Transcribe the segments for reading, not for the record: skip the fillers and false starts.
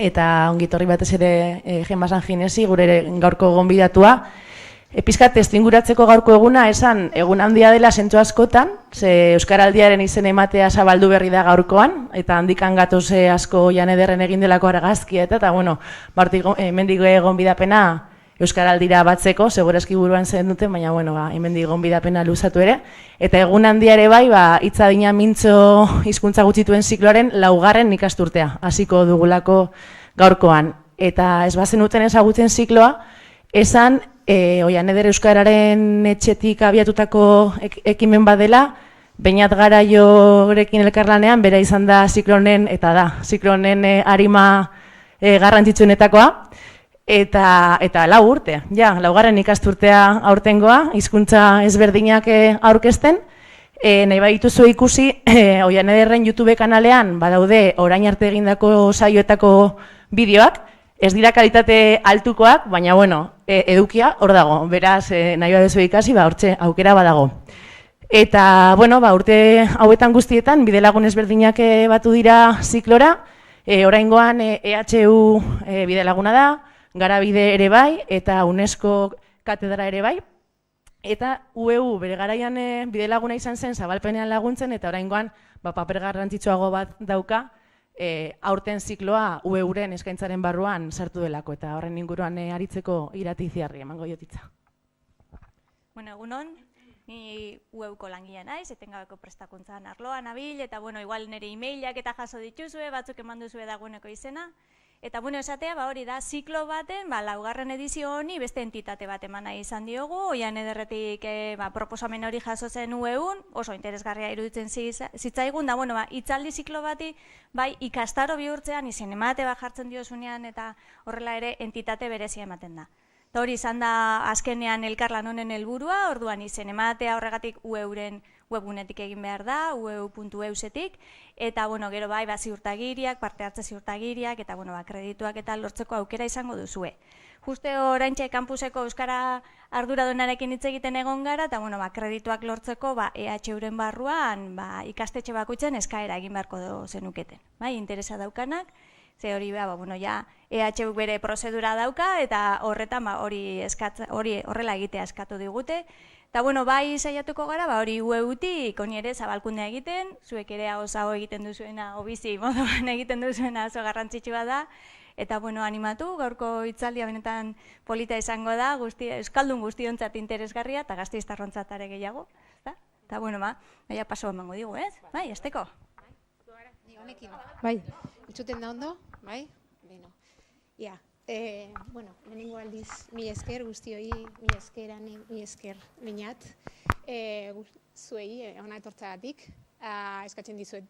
eta ongitorri batez ere Gemma Sanginesi, gure gaurko gonbidatua. Pizkat testuinguratzeko gaurko eguna esan egun handia dela zentzu askotan, ze Euskaraldiaren izen ematea zabaldu berri da gaurkoan, eta handikan gatoz asko Oian Ederren egin delako argazkia eta bueno, hemendik gonbidapena Euskaraldira batzeko, segurazki buruan zen duten, baina bueno, hemendik gonbidapena luzatu ere. Eta egun handia ere bai, hitz adina mintzo hizkuntza gutxituen zikloaren 4. ikasturtea, hasiko dugulako gaurkoan. Eta ez bazenuten ezagutzen zikloa, esan Oian Eder Euskararen etxetik abiatutako ekimen badela, Beñat Garaiorekin elkarlanean, bera izan da ziklonen, eta da, ziklonen arima garrantzitsuenetakoa, eta 4 urte, ja, 4. ikasturtea aurtengoa, hizkuntza ezberdinak aurkezten, nahi badituzu ikusi, Oian Ederren YouTube kanalean, badaude orain arte egindako saioetako bideoak, ez dira kalitate altukoak, baina bueno, edukia hor dago, beraz nahi baduzu ikasi, hortxe aukera badago. Eta, bueno, urte hauetan guztietan, bidelagun ezberdinak batu dira ziklora, oraingoan EHU bidelaguna da, Garabide ere bai, eta UNESCO katedra ere bai, eta UEU bere garaian bidelaguna izan zen, zabalpenean laguntzen, eta oraingoan paper garrantzitsuago bat dauka, aurten zikloa UEUren eskaintzaren barruan sartu delako, eta horren inguruan aritzeko iratiziarri emango diotitza. Bueno, egunon, ni UEUko langilea naiz, etengabeko prestakuntzan arloan nabil, eta bueno, igual nire emailak eta jaso dituzue, batzuk eman duzue dagoeneko izena. Eta bueno, esatea, hori da, ziklo baten, 4. edizio honi beste entitate bat eman nahi izan diogu, Oian Ederretik proposamen hori jaso zen UEUn, oso interesgarria iruditzen zitzaigun, da bueno, hitzaldi ziklo bati, bai ikastaro bihurtzean, izen emate bat jartzen diozunean, eta horrela ere entitate berezia ematen da. Eta hori izan da azkenean elkarlan honen helburua, orduan izen ematea horregatik UEUren webgunetik egin behar da, ueu.eusetik, eta bueno, gero bai, ziurtagiriak, parte hartze ziurtagiriak, eta bueno, kredituak eta lortzeko aukera izango duzue. Juste oraintxe kampuseko euskara arduradunarekin hitz egiten egon gara, eta bueno, kredituak lortzeko EHUren barruan ikastetxe bakoitzen eskaera egin beharko zenuketen. Bai, interesa daukanak, ze hori EHU bere prozedura dauka, eta horretan hori horrela egitea eskatu digute. Eta bueno, bai saiatuko gara, hori UEUtik, honi ere zabalkundea egiten, zuek ere hau egiten duzuena, obizi moduan egiten duzuena oso garrantzitsua da. Eta bueno, animatu, gaurko hitzaldia benetan polita izango da, euskaldun guztiontzat interesgarria, eta gasteiztarrontzat ere gehiago. Eta bueno, baina paso emango digu, ez? Bai, azteko? Bai, entzuten da ondo? Bai? Beno. Ia. Bueno, lehenengo aldiz, mi esker guztioi, mi esker Beñat, zuei, hona etortzagatik, eskatzen dizuet,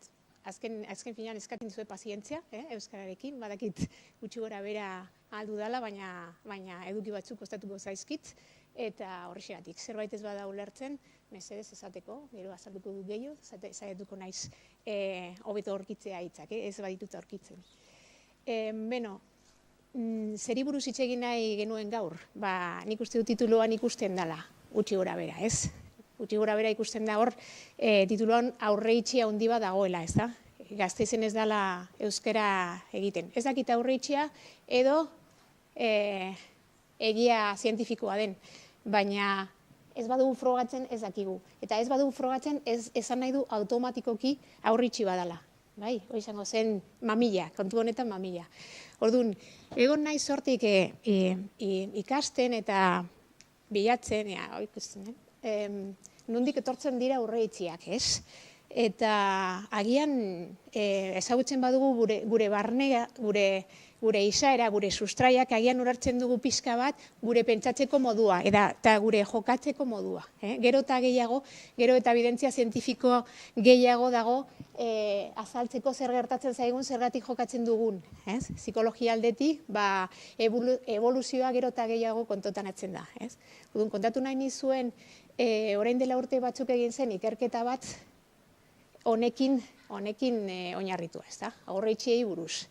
azken finean eskatzen dizuet pazientzia, euskararekin, badakit gutxi gora bera aldu dala, baina eduki batzuk kostatuko zaizkit, eta horrexegatik, zerbait ez bada ulertzen, mesedez esateko, gero azalduko dut gehiago, zaiatuko naiz hobeto aurkitzea hitzak, ez baditut aurkitzen. Beno, zeri buruz hitz egin nahi genuen gaur, nik uste dut tituluan ikusten dela, gutxi gora bera, ez? Gutxi gora bera ikusten da hor, tituluan aurreitxia handi bat dagoela, ez da? Gasteizen ez dela euskara egiten. Ez dakit aurreitxia edo egia zientifikoa den, baina ez badugu frogatzen ez dakigu. Eta ez badugu frogatzen esan nahi du automatikoki aurreitxi badala. Bai, hori izango zen mamila, kontu honetan mamila. Orduan, egon nahi sortik ikasten eta bilatzen, nondik etortzen dira aurreitziak, ez? Eta agian ezagutzen badugu gure barnea, gure izaera, gure sustraiak, agian urartzen dugu pixka bat gure pentsatzeko modua, eta gure jokatzeko modua. Gero eta gehiago, gero eta evidentzia zientifiko gehiago dago azaltzeko zer gertatzen zaigun zergatik jokatzen dugun. Psikologia aldetik, evoluzioa gero eta gehiago kontotan atzen da. Kontatu nahi nizuen, orain dela urte batzuk egin zen ikerketa bat, honekin oinarritua, ez da? Aurreitxiei buruz.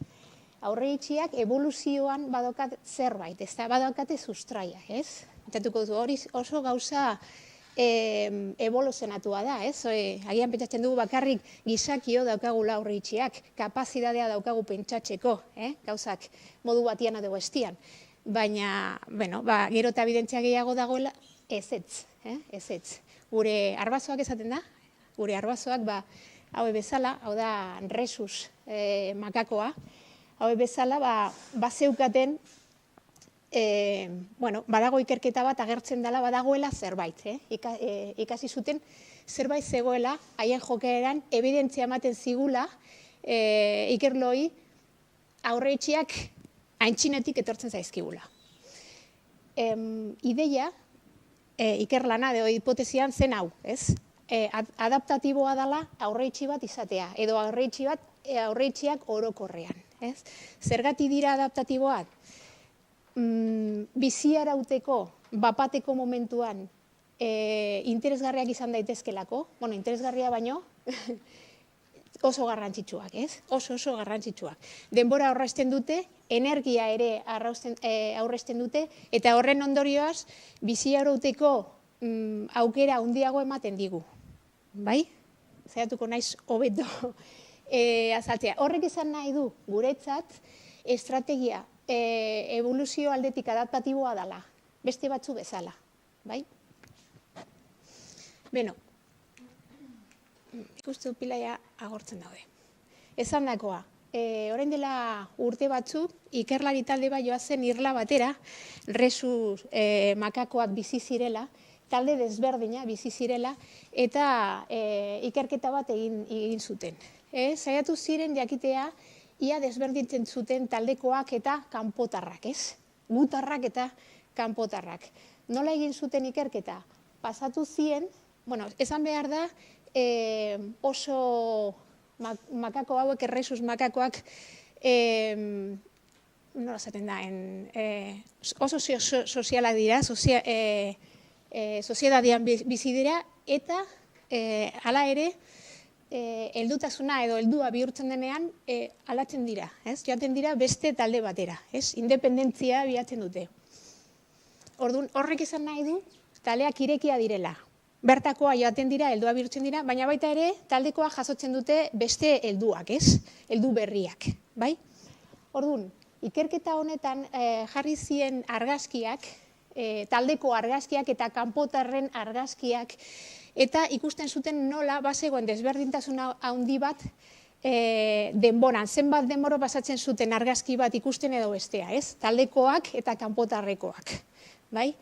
Aurreitxiak evoluzioan badokat zerbait, ez da? Badokate sustraia, ez? Entatuko du hori oso gauza evoluzionatua da, ez? Agian pentsatzen dugu bakarrik gizakio daukagula aurreitxiak, kapazitatea daukagu pentsatzeko, gauzak modu batian edo bestian. Baina, gero eta ebidentzia gehiago dagoela, ezetz. Gure arbazoak esaten da, gure arbazoak, hau bezala, hau da resus makakoa, hau bezala, bazeukaten, badago ikerketa bat agertzen dela badagoela zerbait, ikasi zuten zerbait zegoela, haien jokaeran ebidentzia ematen zigula ikerloi aurreitxiak aintzinetik etortzen zaizkigula. Ideia, ikerlana edo hipotesian zen hau, ez? Adaptatiboa dela aurreitxi bat izatea, edo aurreitxiak orokorrean, ez? Zergatik dira adaptatiboak? Biziarauteko, bapateko momentuan interesgarriak izan daitezkelako, interesgarria baino, oso garrantzitsuak, ez? Oso garrantzitsuak. Denbora aurrezten dute, energia ere aurrezten dute, eta horren ondorioaz, biziarauteko aukera handiago ematen digu. Bai? Zaiatuko naiz hobeto azaltzea. Horrek izan nahi du, guretzat, estrategia evoluzio aldetik adaptatiboa dela, beste batzu bezala, bai? Beno, ikustu pilaia agortzen daude. Esan dakoa, orain dela urte batzu, ikerlari talde bat joazen irla batera, resus makakoak bizi zirela, talde desberdina bizi zirela, eta ikerketa bat egin zuten. Saiatu ziren jakitea, ia desberdintzen zuten taldekoak eta kanpotarrak, ez? Gutarrak eta kanpotarrak. Nola egin zuten ikerketa? Pasatu zien, esan behar da, oso makako hauek, erresus makakoak, nola zaten da, oso sozialak dira, soziedadian bizi dira, eta hala ere, heldutasuna edo heldua bihurtzen denean aldatzen dira, joaten dira beste talde batera, independentzia bilatzen dute. Orduan, horrek izan nahi du, taldeak irekia direla. Bertakoa joaten dira, heldua bihurtzen dira, baina baita ere, taldekoa jasotzen dute beste helduak, heldu berriak, bai? Orduan, ikerketa honetan jarri zien argazkiak, taldeko argazkiak eta kanpotarren argazkiak, eta ikusten zuten nola bazegoen desberdintasun handi bat denboran, zenbat denbora pasatzen zuten argazki bat ikusten edo bestea, taldekoak eta kanpotarrekoak, bai?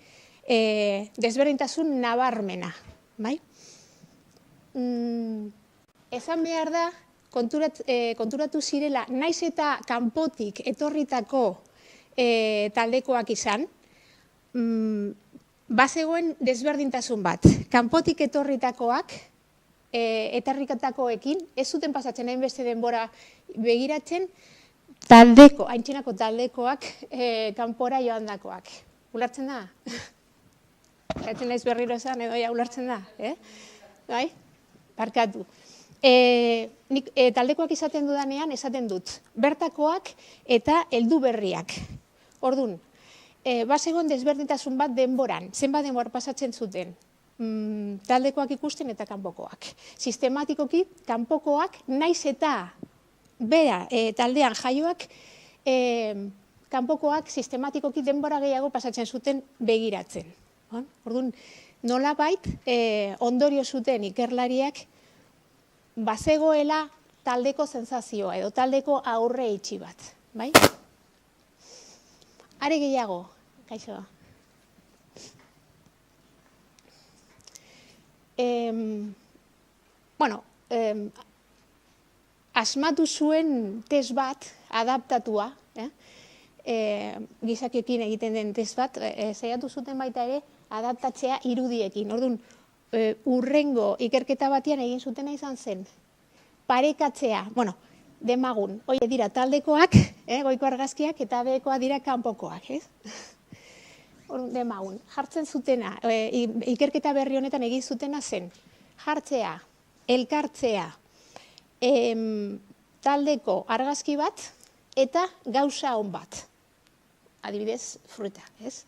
Desberdintasun nabarmena, bai? Esan behar da, konturatu zirela, naiz eta kanpotik etorritako taldekoak izan, bazegoen desberdintasun bat. Kanpotik etorritakoak, etarrikatakoekin, ez zuten pasatzen hainbeste denbora begiratzen, aintzinako taldekoak kanpora joandakoak. Ulertzen da? Ulertzen naiz berriro esan edo ja ulertzen da? Bai? Barkatu. Taldekoak izaten dudanean, esaten dut. Bertakoak eta heldu berriak. Orduan, bazegoen desberdintasun bat denboran, zenbat denbora pasatzen zuten, taldekoak ikusten eta kanpokoak. Sistematikoki, kanpokoak, naiz eta bera taldean jaioak, kanpokoak sistematikoki denbora gehiago pasatzen zuten begiratzen. Orduan, nolabait ondorio zuten ikerlariak, bazegoela taldeko sensazioa edo taldeko aurre itxi bat. Bai? Are gehiago, kaixo. Asmatu zuen test bat, adaptatua, gizakioekin egiten den test bat, saiatu zuten baita ere, adaptatzea irudiekin. Orduan, urrengo ikerketa batean egin zutena izan zen, parekatzea, demagun, hori dira taldekoak, goiko argazkiak, eta behekoa dira kanpokoak, ez? Demagun, jartzen zutena, ikerketa berri honetan egin zutena zen, jartzea, elkartzea, taldeko argazki bat, eta gauza on bat, adibidez, fruta, ez?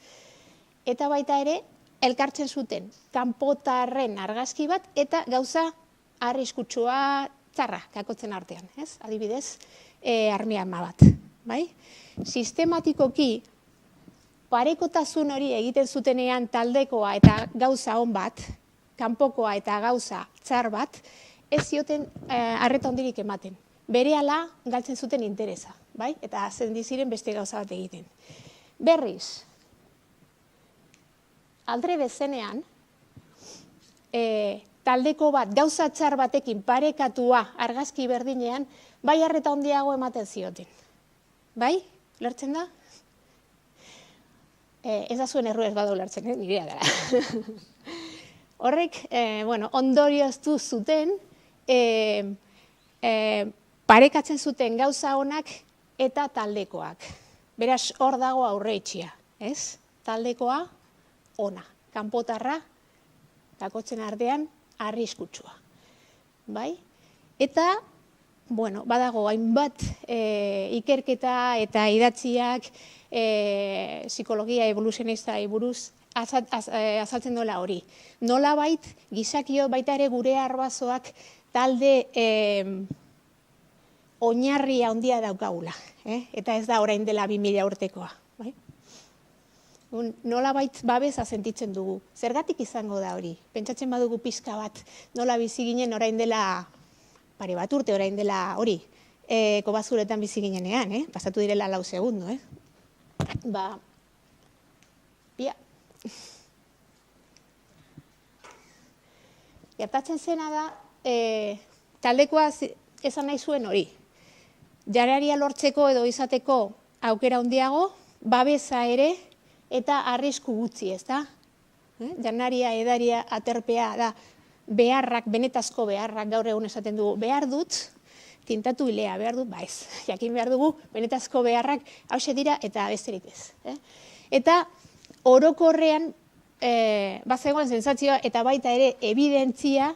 Eta baita ere, elkartzen zuten kanpotarren argazki bat eta gauza arriskutsua txarra kakotzen artean, ez? Adibidez, armiarma bat, bai? Sistematikoki parekotasun hori egiten zutenean taldekoa eta gauza on bat, kanpokoa eta gauza txar bat, ez zioten arreta handirik ematen. Berehala galtzen zuten interesa, bai? Eta zendi ziren beste gauza bat egiten. Berriz, aldre bezenean, taldeko bat gauza txar batekin parekatua argazki berdinean, bai arreta handiago ematen zioten. Bai? Lertzen da? Ez da zuen erru ez badu lertzen, nirea gara. Horrek, ondorioztu zuten, parekatzen zuten gauza honak eta taldekoak. Beraz, hor dago aurreitxia, ez? Taldekoa, ona. Kanpotarra, kakotzen artean, arriskutsua. Bai? Eta, badago, hainbat ikerketa eta idatziak psikologia evoluzionista buruz azaltzen dola hori. Nolabait, gizakio baita ere gure arbazoak talde oinarria handia daukagula. Eta ez da orain dela 2000 urtekoa. Nolabait babesa sentitzen dugu. Zergatik izango da hori? Pentsatzen badugu pixka bat nola bizi ginen orain dela pare bat urte, orain dela hori. Kobazuretan bizi ginenean, pasatu direla 4 segundo. Pia. Gertatzen zena da, taldekoa esan nahi zuen hori. Janaria lortzeko edo izateko aukera handiago, babesa ere, eta arrisku gutxi, ez da? Janaria, edaria, aterpea da beharrak, benetazko beharrak, gaur egun esaten dugu, behar dut, tintatu hilea, behar dut, ez. Jakin behar dugu, benetazko beharrak hause dira eta besterik ez. Eta orokorrean, bazegoen sentsazioa eta baita ere evidentzia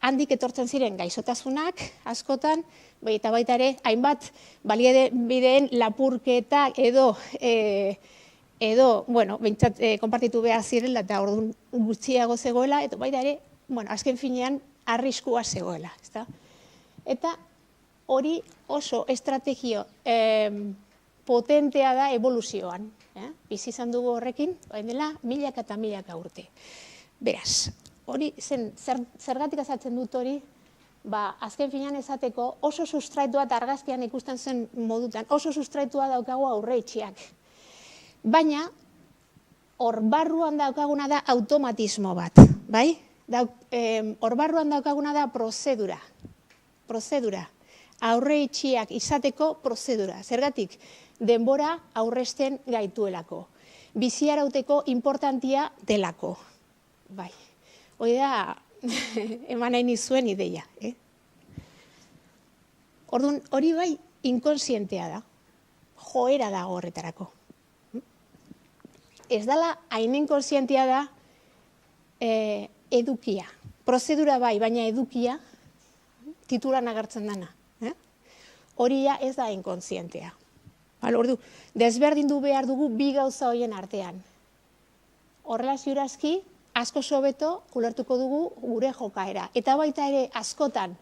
handik etortzen ziren gaixotasunak askotan, eta baita ere hainbat baliabideen lapurketa edo behintzat konpartitu behar zirela eta orduan gutxiago zegoela, eta baita ere, azken finean arriskua zegoela. Eta hori oso estrategio potentea da evoluzioan. Bizi izan dugu horrekin, orain dela milaka eta milaka urte. Beraz, hori zergatik azaltzen dut hori, azken finean esateko oso sustraitua eta argazkian ikusten zen modutan, oso sustraitua daukagu aurreitxiak. Baina, hor barruan daukaguna da automatismo bat, bai? Hor barruan daukaguna da prozedura. Aurreitxiak izateko prozedura. Zergatik, denbora aurresten gaituelako. Biziarauteko importantia delako. Bai. Hoi da, eman nahi nizuen ideia. Orduan, hori bai, inkonsientea da. Joera dago horretarako. Ez dela, hain inkonsientea da, edukia. Prozedura bai, baina edukia, titulan agertzen dana. Hori ez da inkonsientea. Ordu, desberdindu behar dugu bi gauza horien artean. Horrela ziurazki, asko sobeto ulertuko dugu gure jokaera. Eta baita ere askotan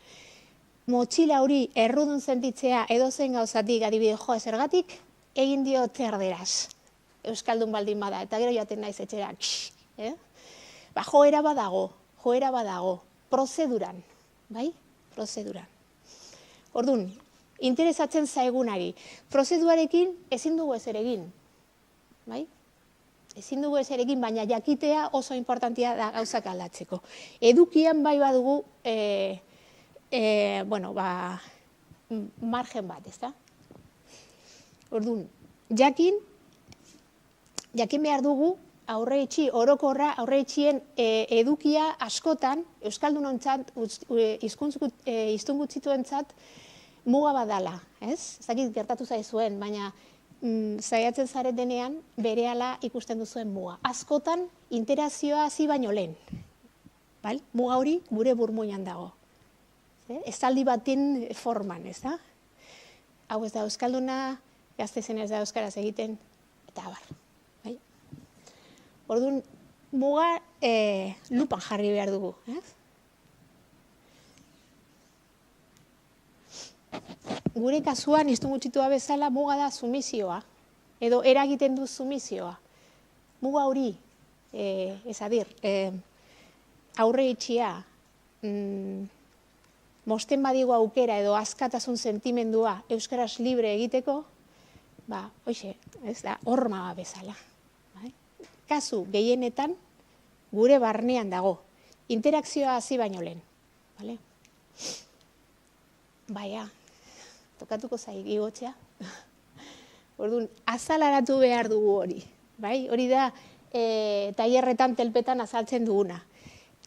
motxila hori errudun sentitzea edozen gauzatik adibide zergatik egin dio terderaz. Euskaldun baldin bada, eta gero jaten naiz etxera. Joera badago, prozeduran. Bai? Prozeduran. Orduan, interesatzen zaigunari. Prozedurarekin ezin dugu ezer egin. Bai? Ezin dugu ezer egin, baina jakitea oso importantia da gauzak aldatzeko. Edukian bai badugu, margen bat, ez da? Orduan, jakin behar dugu aurreitxi orokorra, aurreitxien edukia askotan, euskaldunontzat, hiztun gutxituentzat, muga badala, ez? Zakit gertatu zaizuen, baina zaiatzen zaretenean berehala ikusten duzuen muga. Askotan interazioa hasi baino lehen. Muga hori gure burmuinan dago. Esaldi baten forman, ez da? Hau ez da euskalduna, gaztezen ez da euskaraz egiten, eta abar. Orduan, muga lupan jarri behar dugu. Gure kasuan, iztun gutxitua bezala, muga da sumizioa, edo eragiten du sumizioa. Muga hori, aurre itxia, mosten badigo aukera edo askatasun sentimendua euskaraz libre egiteko, hoxe, ez da, horma bezala. Kasu gehienetan gure barnean dago. Interakzioa hasi baino lehen. Baina, tokatuko zaik igotzea. Orduan, azalaratu behar dugu hori. Hori da, tailerretan telpetan azaltzen duguna.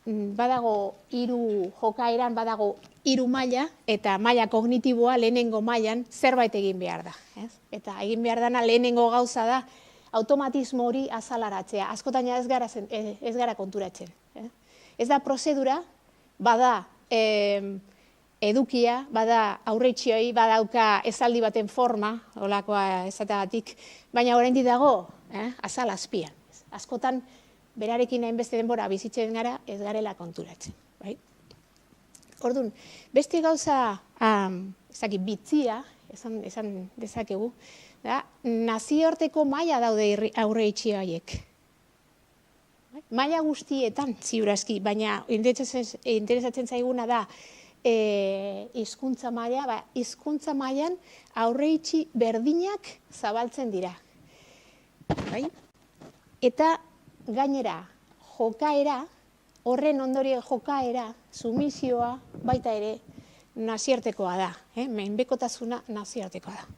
Badago 3 jokaeran, badago 3 maila, eta maila kognitiboa lehenengo mailan zerbait egin behar da. Eta egin behar dana lehenengo gauza da, automatismo hori azalaratzea. Askotan ez gara konturatzen. Ez da prozedura, bada edukia, bada aurreitxioi, badauka esaldi baten forma, holakoa esateagatik, baina oraindik dago azal azpian. Askotan berarekin hainbeste denbora bizitzen gara, ez garela konturatzen. Orduan, beste gauza bitzia, esan dezakegu, nazioarteko maila daude aurreitxio haiek. Maila guztietan ziurazki, baina interesatzen zaiguna da hizkuntza maila, hizkuntza mailan aurreitxi berdinak zabaltzen dira. Eta gainera, jokaera, horren ondorio jokaera, sumizioa baita ere nazioartekoa da. Menpekotasuna nazioartekoa da.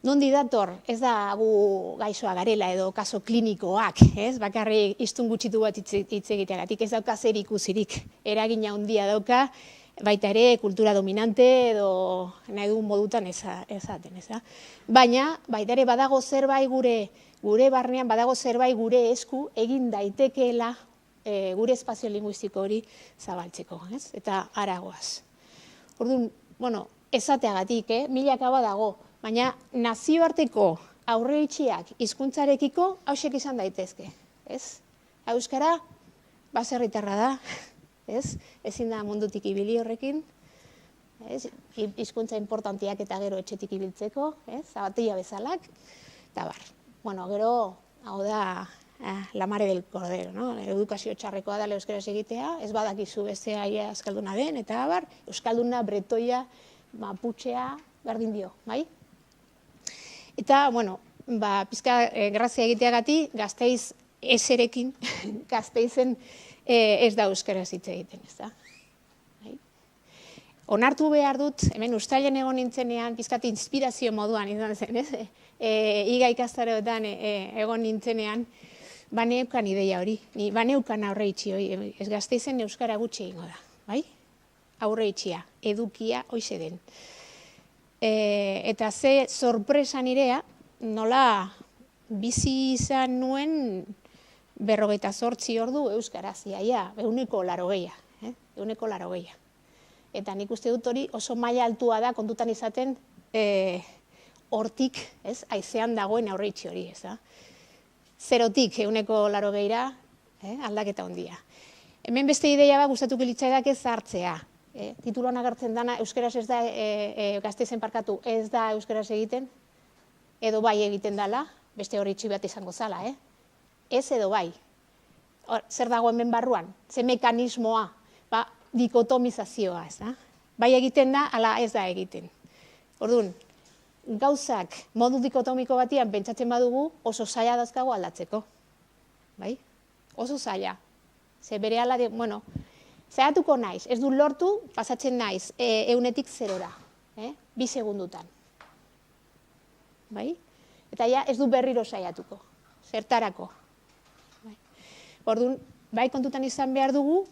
Nondi dator, ez da gu gaixoa garela edo kaso klinikoak, bakarrik iztun gutxitu bat hitz egiteagatik, ez dauka zer ikusirik. Eragina handia dauka, baita ere kultura dominante edo nahi dugun modutan esaten. Baina, baita ere badago zerbait gure barnean, badago zerbait gure esku egin daitekeela gure espazio linguistiko hori zabaltzeko, eta aragoaz. Orduan, esateagatik, milaka badago, baina nazioarteko aurreitxiak hizkuntzarekiko hausek izan daitezke. Euskara, baserritarra da, ezin da mundutik ibili horrekin, hizkuntza importantiak eta gero etxetik ibiltzeko, zabatilla bezalak, eta bar. Gero, hau da, la mare del cordero, edukazio txarrekoa da euskaraz egitea, ez badakizu bestea ia euskalduna den, eta bar, euskalduna, bretoia, maputxea, berdin dio, bai? Eta, pizka grazia egiteagati, Gasteiz eserekin, Gasteizen ez da euskaraz hitz egiten, ez da? Onartu behar dut, hemen uztailen egon nintzenean, pizkat inspirazio moduan izan zen, iga ikastaroetan egon nintzenean, baneukan ideia hori, baneukan aurreitxi hori, ez Gasteizen euskara gutxi egingo da, bai? Aurreitxia, edukia, hoize den. Eta ze sorpresa nirea, nola bizi izan nuen 58 ordu euskaraz, iaia, 180. Eta nik uste dut hori oso maila altua da kontutan izaten hortik, haizean dagoen aurreitxi hori, ez da? Zerotik 180 aldaketa handia. Hemen beste ideia bat gustatuko litzaidak ez hartzea. Tituloan agertzen dana, euskaraz ez da, Gasteizen parkatu, ez da euskaraz egiten, edo bai egiten dela, beste horreitxi bat izango zala, ez edo bai. Zer dago hemen barruan? Ze mekanismoa, dikotomizazioa, ez da? Bai egiten da, ala ez da egiten. Orduan, gauzak modu dikotomiko batian pentsatzen badugu, oso zaila dazkago aldatzeko. Bai? Oso zaila. Ze bere ala, zaiatuko naiz, ez du lortu, pasatzen naiz, 100-tik 0-ra, 2 segundutan. Bai? Eta ja, ez du berriro saiatuko, zertarako. Orduan, bai kontutan izan behar dugu,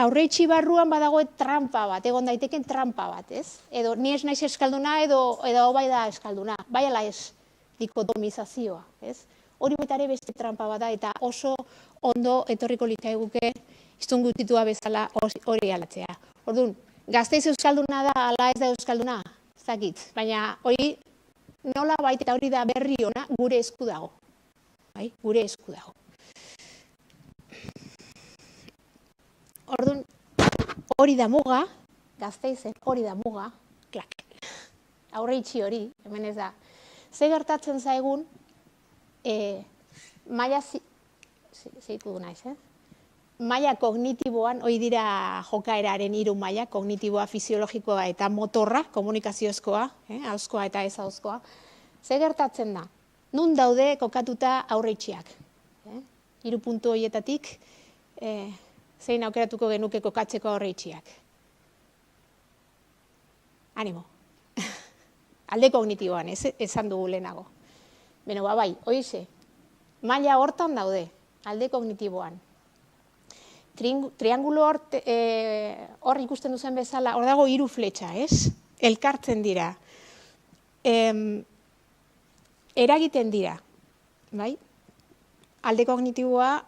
aurreitxi barruan badago trampa bat, egon daiteken trampa bat, ez? Edo, ni ez naiz eskalduna, edo bai da eskalduna, bai ala ez dikotomizazioa, ez? Hori betare beste trampa bat da, eta oso ondo etorriko litzaiguke iztun gutitua bezala hori alatzea. Orduan, Gasteiz euskalduna da, ala ez da euskalduna, ez dakit, baina hori nola baita eta hori da berri ona gure esku dago. bai? Gure esku dago. Orduan, hori da muga, Gasteizen hori da muga, klak. Aurre itxi hori, hemen ez da. Ze gertatzen zaigun, maila zeitu du naiz, maila kognitiboan, hoi dira jokaeraren 3 maila, kognitiboa, fisiologikoa eta motorra, komunikazioezkoa, ahozkoa eta ez ahozkoa. Ze gertatzen da? Nun daude kokatuta aurre itxiak? 3 puntu horietatik, zein aukeratuko genuke kokatzeko aurre itxiak? Animo. Alde kognitiboan, esan dugu lehenago. Beno, bai, oize, maila hortan daude, alde kognitiboan. Triangulo hor ikusten duzen bezala, hor dago 3 fletxa, ez? Elkartzen dira. Eragiten dira, bai? Alde kognitiboa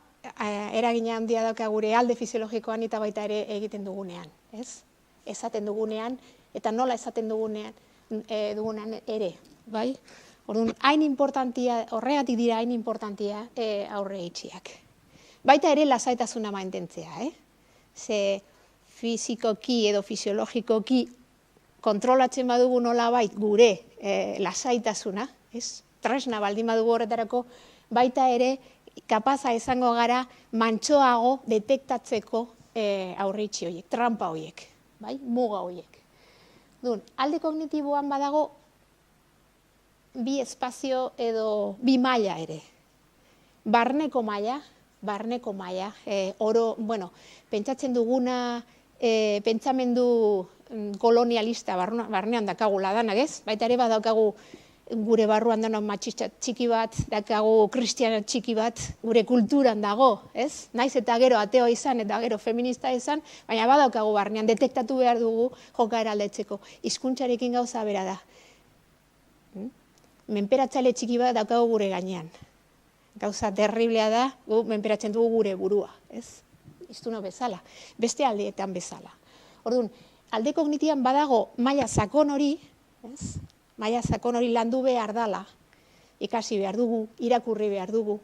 eragina handia dauka gure alde fisiologikoan eta baita ere egiten dugunean, ez? Esaten dugunean, eta nola esaten dugunean ere, bai? Orduan, hain importantia, horregatik dira hain importantia aurre itxiak. Baita ere lasaitasuna mantentzea, Ze fizikoki edo fisiologikoki kontrolatzen badugu nolabait gure lasaitasuna, ez? Tresna baldin badugu horretarako, baita ere kapaza izango gara mantsoago detektatzeko aurre itxi horiek, trampa horiek, bai? Muga horiek. Alde kognitiboan badago 2 espazio edo 2 maila ere. Barneko maila, oro, bueno, pentsatzen duguna, pentsamendu kolonialista barnean dakagula danak, ez? Baita ere badaukagu gure barruan danak matxista txiki bat, dakagu kristiana txiki bat, gure kulturan dago, ez? Naiz eta gero ateo izan eta gero feminista izan, baina badaukagu barnean, detektatu behar dugu jokaera aldatzeko. Hizkuntzarekin gauza bera da. Menperatzaile txiki bat daukagu gure gainean. Gauza terriblea da, menperatzen dugu gure burua, ez? Iztuno bezala, beste aldeetan bezala. Orduan, alde kognitiboan badago maila sakon hori, ez? Maila sakon hori landu behar dala, ikasi behar dugu, irakurri behar dugu,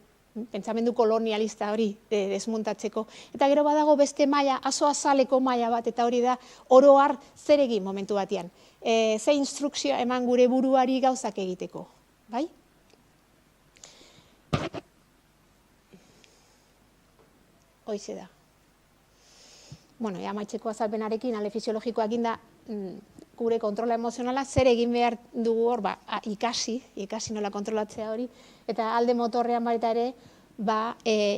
pentsamendu kolonialista hori desmontatzeko. Eta gero badago beste maila, azaleko maila bat, eta hori da oro har zer egin momentu batean. Ze instrukzio eman gure buruari gauzak egiteko, bai? Hoize da. Bueno, amaitzeko azalpenarekin, alde fisiologikoak da, gure kontrola emozionala, zer egin behar dugu hor, ikasi nola kontrolatzea hori, eta alde motorrean baita ere,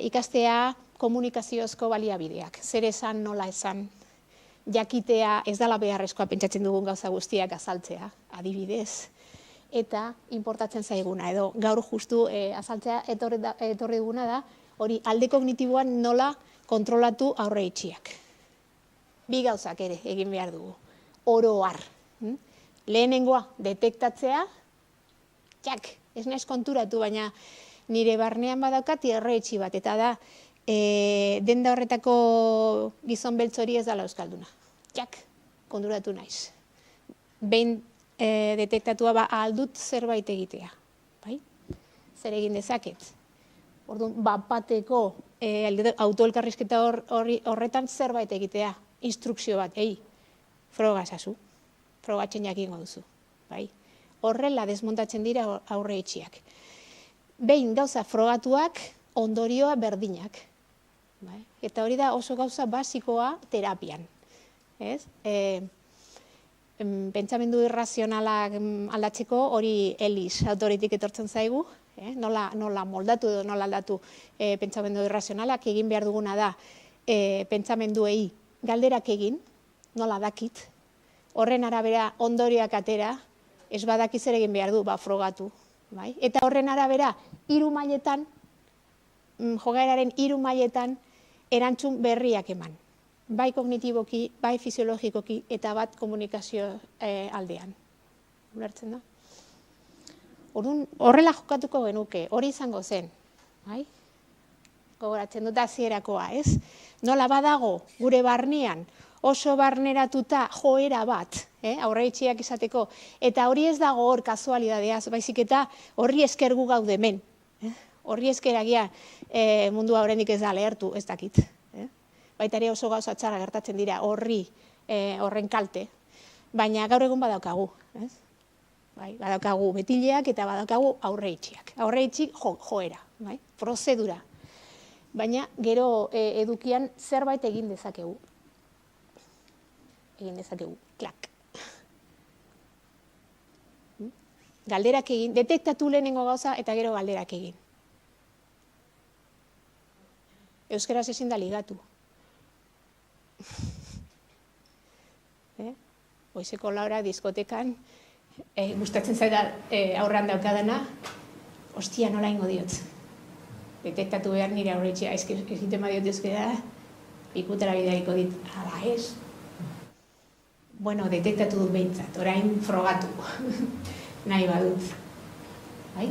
ikastea komunikaziozko baliabideak. Zer esan, nola esan, jakitea ez dela beharrezkoa pentsatzen dugun gauza guztiak azaltzea, adibidez, eta importatzen zaiguna, edo gaur justu azaltzea etorri duguna da, hori alde kognitiboan nola kontrolatu aurre itxiak. 2 gauzak ere egin behar dugu. Oro har. Lehenengoa, detektatzea, ez naiz konturatu, baina nire barnean badaukat aurre itxi bat, eta da, denda horretako gizon beltz hori ez dela euskalduna. Konturatu naiz. Behin detektatua aldut zerbait egitea. Zer egin dezaket? Orduan, bateko autoelkarrizketa horretan zerbait egitea. Instrukzio bat, froga esazu, frogatzen jakingo duzu. Horrela desmontatzen dira aurre itxiak. Behin gauza frogatuak, ondorioa berdinak. Eta hori da oso gauza basikoa terapian. Pentsamendu irrazionalak aldatzeko hori Ellis autoritik etortzen zaigu, nola moldatu edo nola aldatu pentsamendu irrazionalak, egin behar duguna da pentsamenduei galderak egin, nola dakit, horren arabera ondorioak atera, ez badakiz ere egin behar du, frogatu. Eta horren arabera, 3 mailetan, jogaeraren 3 mailetan, erantzun berriak eman. Bai kognitiboki, bai fisiologikoki, eta bat komunikazio aldean. Ulertzen da? Horrela jokatuko genuke, hori izango zen. Gogoratzen dut hasierakoa, ez? Nola badago gure barnean oso barneratuta joera bat, aurre itxiak izateko, eta hori ez dago hor kasualidadeaz, baizik eta horri esker gu gaude hemen. Horri eskeragia mundua oraindik ez da lehertu, ez dakit. Baita ere oso gauza txarra gertatzen dira horren kalte, baina gaur egun badaukagu. Bai, badaukagu betileak eta badaukagu aurreitxiak. Aurreitxik joera, bai, prozedura. Baina gero edukian zerbait egin dezakegu. Klak. Galderak egin, detektatu lehenengo gauza eta gero galderak egin. Euskaraz ezin da ligatu. Goizeko laura diskotekan, gustatzen zaida aurran daukadana, ostia nola ingo diot. Detektatu behar nire aurretxea, egiten badiot euskara, pikutara bidariko dit, ala ez. Bueno, detektatu dut behintzat, orain frogatu, nahi badut. Bai?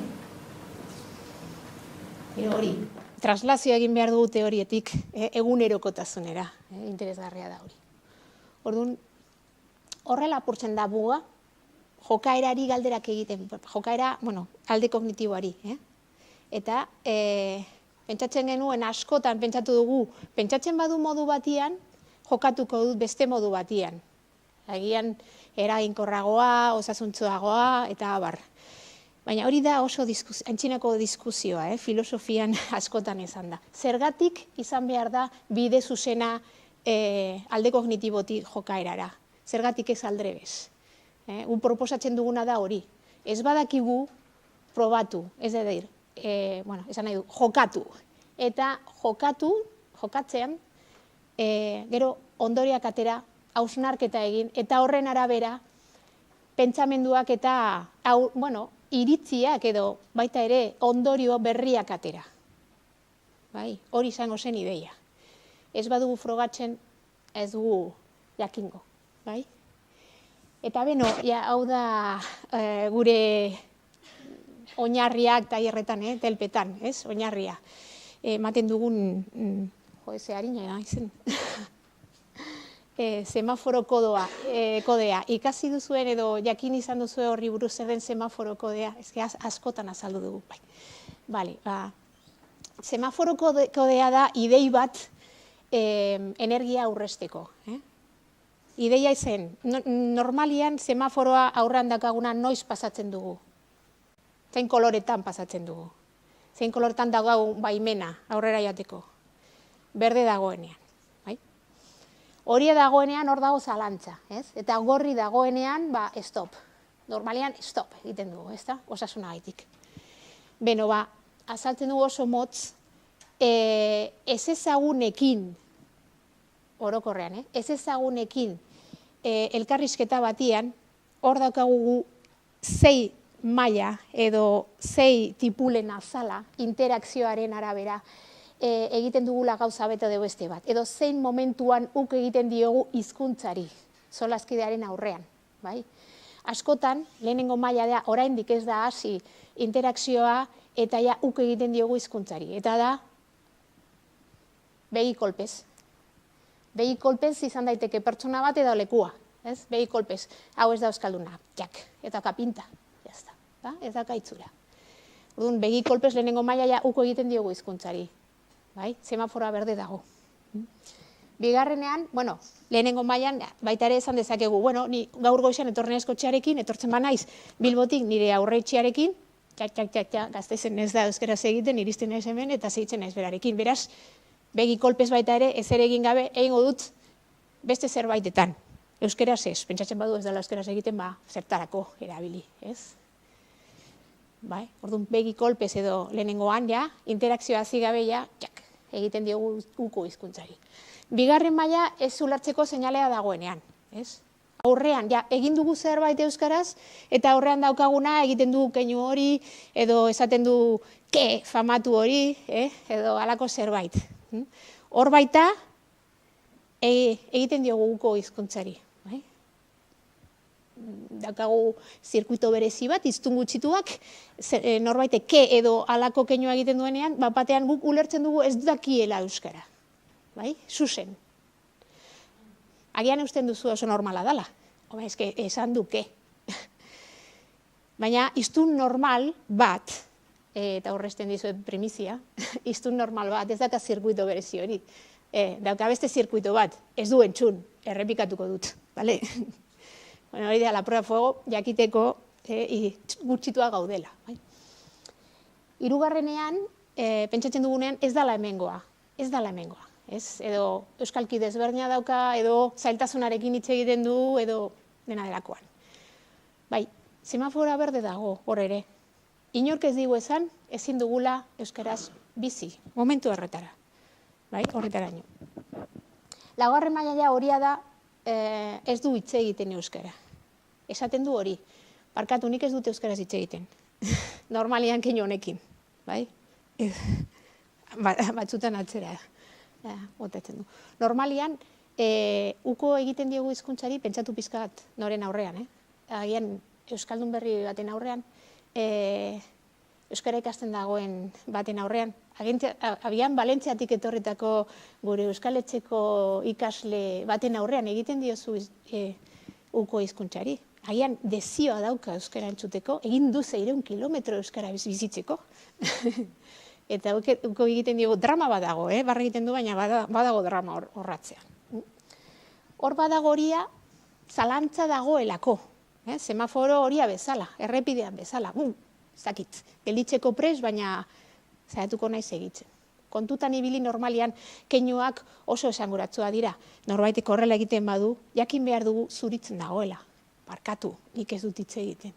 Hori, traslazio egin behar dugu teorietik egunerokotasunera, interesgarria da hori. Orduan, horrela apurtzen da buga, jokaerari galderak egiten, jokaera, alde kognitiboari. Eta pentsatzen genuen askotan pentsatu dugu, pentsatzen badu modu batian, jokatuko dut beste modu batian. Agian eraginkorragoa, osasuntsuagoa, eta abar. Baina hori da oso antzinako diskuzioa, filosofian askotan izan da. Zergatik izan behar da bide zuzena alde kognitibotik jokaerara. Zergatik ez aldrebez. Proposatzen duguna da hori. Ez badakigu probatu, ez da dir, esan nahi du, jokatu. Eta jokatzean, gero ondoriak atera, hausnarketa egin, eta horren arabera, pentsamenduak eta, iritziak edo baita ere ondorio berriak atera. Hori izango zen ideia. Ez badugu frogatzen, ez dugu jakingo. Eta beno, hau da gure oinarriak tailerretan, telpetan, oinarria. Ematen dugun, ze harina izen, semaforo kodea. Ikasi duzuen edo jakin izan duzue horri buruz zer den semaforo kodea, askotan azaldu dugu. Semaforo kodea da idei bat energia aurrezteko. Ideia zen, normalian semaforoa aurrean dakaguna noiz pasatzen dugu. Zein koloretan pasatzen dugu. Zein koloretan dago baimena aurrera jateko. Berde dagoenean. Hori dagoenean hor dago zalantza. Eta gorri dagoenean, stop. Normalian stop egiten dugu, osasunagaitik. Beno, azaltzen dugu oso motz, ez ezagunekin, orokorrean, ez ezagunekin elkarrizketa batian, hor daukagu 6 maila edo 6 tipulen azala interakzioaren arabera egiten dugula gauza bete edo beste bat. Edo zein momentuan uk egiten diogu hizkuntzari, solaskidearen aurrean. Askotan, lehenengo maila da, oraindik ez da hasi interakzioa eta uk egiten diogu hizkuntzari. Eta da, begi kolpez. Begi kolpez izan daiteke pertsona bat edo lekua. Begi kolpez, hau ez da euskalduna, jak, eta kapinta, ez da kaitzura. Begi kolpez lehenengo maila uko egiten diogu hizkuntzari. Semaforoa berde dago. Bigarrenean, lehenengo mailan, baita ere esan dezakegu, ni gaur goizan etorren eskotxearekin, etortzen banaiz Bilbotik nire aurreitxiarekin, Gasteizen ez da euskaraz egiten, iristen naiz hemen eta segitzen naiz berarekin. Beraz, begi kolpez baita ere, ezer egin gabe, egingo dut beste zerbaitetan. Euskaraz ez, pentsatzen badu ez dela euskaraz egiten, zertarako erabili, ez? Orduan, begi kolpez edo lehenengoan, interakzioa hasi gabe, egiten diogu uko hizkuntzari. Bigarren maila ez ulertzeko seinalea dagoenean, ez? Aurrean, egin dugu zerbait euskaraz, eta aurrean daukaguna egiten du keinu hori, edo esaten du ke famatu hori, edo halako zerbait. Hor baita, egiten diogu uko hizkuntzari. Daukagu zirkuito berezi bat, iztun gutxituak, norbaite ke edo halako keinua egiten duenean, batean guk ulertzen dugu ez dakiela euskara. Zuzen. Agian eusten duzu oso normala dela. Esan du ke. Baina iztun normal bat, eta horresten dizuet primizia, iztun normal bat, ez daka zirkuito berezi hori. Dauka beste zirkuito bat, ez du entzun, errepikatuko dut, bale? Bueno, hori da, la prueba fuego, jakiteko gutxitua gaudela. Hirugarrenean, pentsatzen dugunean, ez dala hemengoa, edo euskalki desberdina dauka, edo zailtasunarekin hitz egiten du, edo dena delakoan. Bai, semafora berde dago, hor ere. Inork ez digu esan, ezin dugula euskaraz bizi, momentu horretara. Bai, horretaraino. Laugarren mailaia horia da, ez du hitz egiten euskara. Esaten du hori, barkatu nik ez dut euskaraz hitz egiten. Normalian keinu honekin, bai? Batzutan atzera, botatzen du. Normalian, uko egiten diogu hizkuntzari pentsatu pizkat noren aurrean, agian euskaldun berri baten aurrean, euskara ikasten dagoen baten aurrean, agian Valentziatik etorritako gure euskaletxeko ikasle baten aurrean egiten diozu uko hizkuntzari. Agian dezioa dauka euskara entzuteko, egin du 600 kilometro euskara bizitzeko. Eta uko egiten diogu drama badago, barra egiten du, baina badago drama horratzean. Hor badago horia, zalantza dagoelako. Semaforo horia bezala, errepidean bezala, zakit, gelditzeko pres, baina zaiatuko naiz egitzen. Kontutan ibili normalian keinuak oso esanguratsua dira. Norbaitek horrela egiten badu, jakin behar dugu zuritzen dagoela. Barkatu, nik ez dut hitz egiten.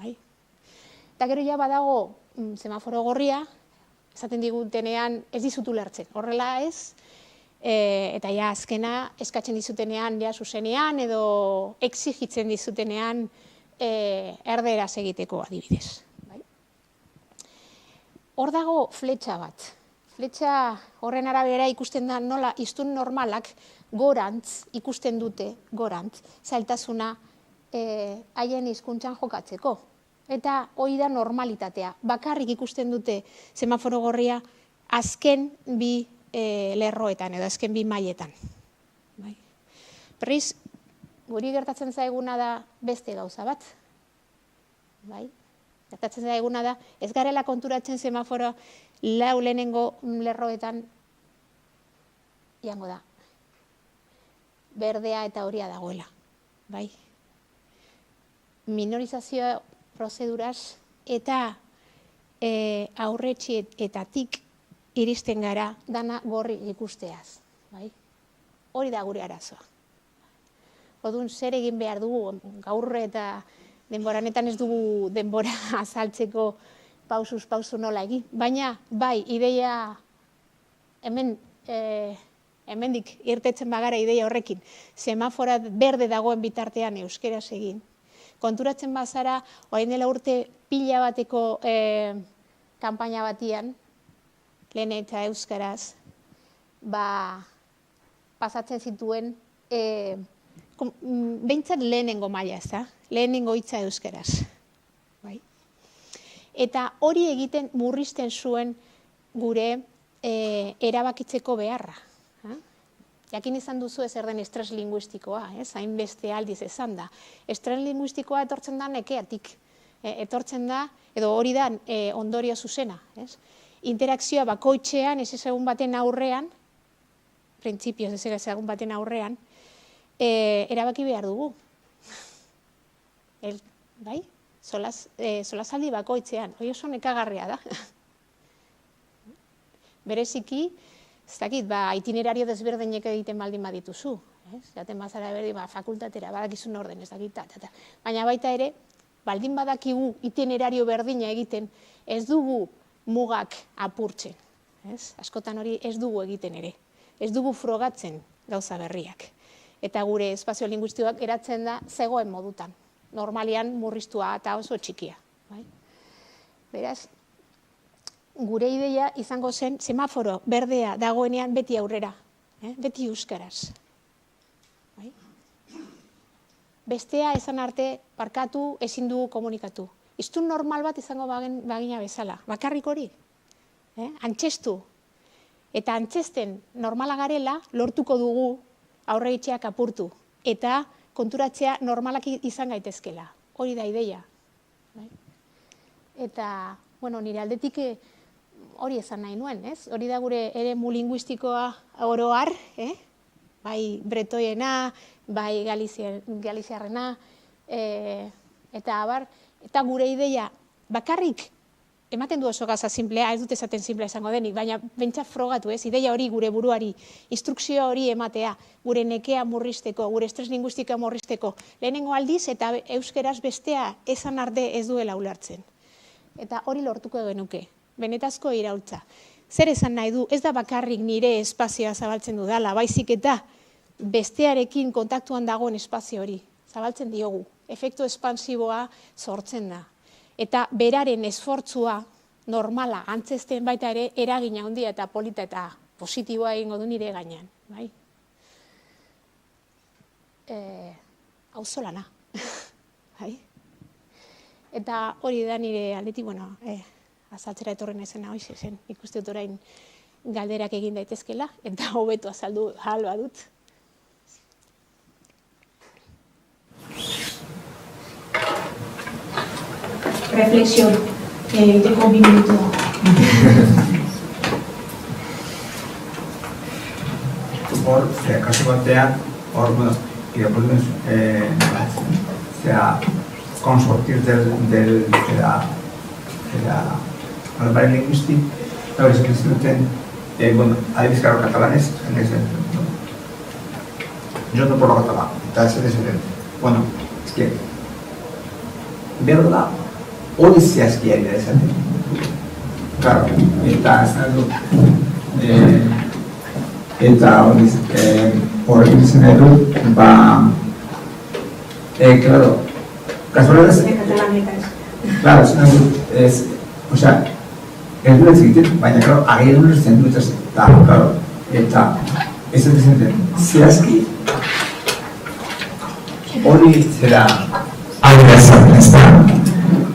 Eta gero ja badago semaforo gorria, esaten digutenean ez dizutu lertzen. Horrela ez, eta ja azkena eskatzen dizutenean ja zuzenean edo exigitzen dizutenean erderaz egiteko adibidez. Hor dago fletxa bat. Fletxa horren arabera ikusten da nola hiztun normalak gorantz ikusten dute, gorantz, zailtasuna haien hizkuntzan jokatzeko. Eta hori da normalitatea. Bakarrik ikusten dute semaforo gorria azken bi lerroetan edo azken bi mailetan. Berriz, guri gertatzen zaiguna da beste gauza bat. Gertatzen zaiguna da, ez garela konturatzen semaforo lau lehenengo lerroetan jango da. Berdea eta horia dagoela. Minorizazio prozeduraz eta aurretxietatik iristen gara dana gorri ikusteaz. Hori da gure arazoa. Orduan zer egin behar dugu, gaur eta denboranetan ez dugu denbora azaltzeko pausuz pausu nola egin. Baina, bai, ideia, hemendik irtetzen bagara ideia horrekin, semafora berde dagoen bitartean euskeraz egin. Konturatzen bazara, orain dela urte pila bateko kanpaina batian, lehen eta euskaraz, pasatzen zituen, behintzat lehenengo maila ez da, lehenengo hitza euskaraz. Eta hori egiten murrizten zuen gure erabakitzeko beharra. Jakin izan duzu zer den estres linguistikoa, hainbeste aldiz esan da. Estres linguistikoa etortzen da nekeatik, etortzen da, edo hori da ondorio zuzena. Interakzioa bakoitzean, ez ezagun baten aurrean, printzipioz ez ezagun baten aurrean, erabaki behar dugu. Solasaldi bakoitzean, hori oso nekagarria da. Bereziki, ez dakit, itinerario desberdinek egiten baldin badituzu. Jaten bazara berdin, fakultatera, badakizun orden, ez dakit, baina baita ere, baldin badakigu itinerario berdina egiten, ez dugu mugak apurtzen. Askotan hori ez dugu egiten ere. Ez dugu frogatzen gauza berriak. Eta gure espazio linguistikoak eratzen da zegoen modutan. Normalian murriztua eta oso txikia. Beraz, gure ideia izango zen semaforo berdea dagoenean beti aurrera, beti euskaraz. Bestea esan arte parkatu ezin dugu komunikatu. Hiztun normal bat izango bagina bezala, bakarrik hori. Antzestu. Eta antzesten normala garela lortuko dugu aurreitxeak apurtu. Eta konturatzea normalak izan gaitezkela. Hori da ideia. Eta bueno, nire aldetik hori esan nahi nuen, ez? Hori da gure eremu linguistikoa oroar, bai bretoiena, bai galiziarrena, eta abar, eta gure ideia bakarrik ematen du oso gauza simplea, ez dut esaten simplea izango denik, baina bentsa frogatu, ez? Ideia hori gure buruari, instrukzio hori ematea, gure nekea murrizteko, gure estres linguistika murrizteko, lehenengo aldiz eta euskeraz bestea esan arde ez duela ulertzen. Eta hori lortuko genuke, benetazko iraultza. Zer esan nahi du, ez da bakarrik nire espazioa zabaltzen dudala, baizik eta bestearekin kontaktuan dagoen espazio hori, zabaltzen diogu, efektu espansiboa sortzen da. Eta beraren esfortzua normala antzesten baita ere eragina handia eta polita eta positiboa egingo du nire gainean. Bai? Auzolana. Bai? Eta hori da nire aldetik, bueno, azaltzera etorren ezena hoize zen, ikuste dut orain galderak egin daitezkela, eta hobeto azaldu ahal badut. Reflexión, egiteko 2 minutu da. Hor, kasu batean, hor, bueno, podemos, consortir de la barbarie lingüística, la verdad es que bueno, hay descargos catalanes, yo no hablo catalán, entonces es diferente. Bueno, es que, verdad, hori zehazkia dira esaten. Claro, eta horrekin izan nahi dut, claro, kasualidad claro, esan nahi dut, o sea, ez dut egiten, baina, claro, agian ulertzen dut ez, claro, eta ez dut zen, zehazki hori zera aurre esaten ez da.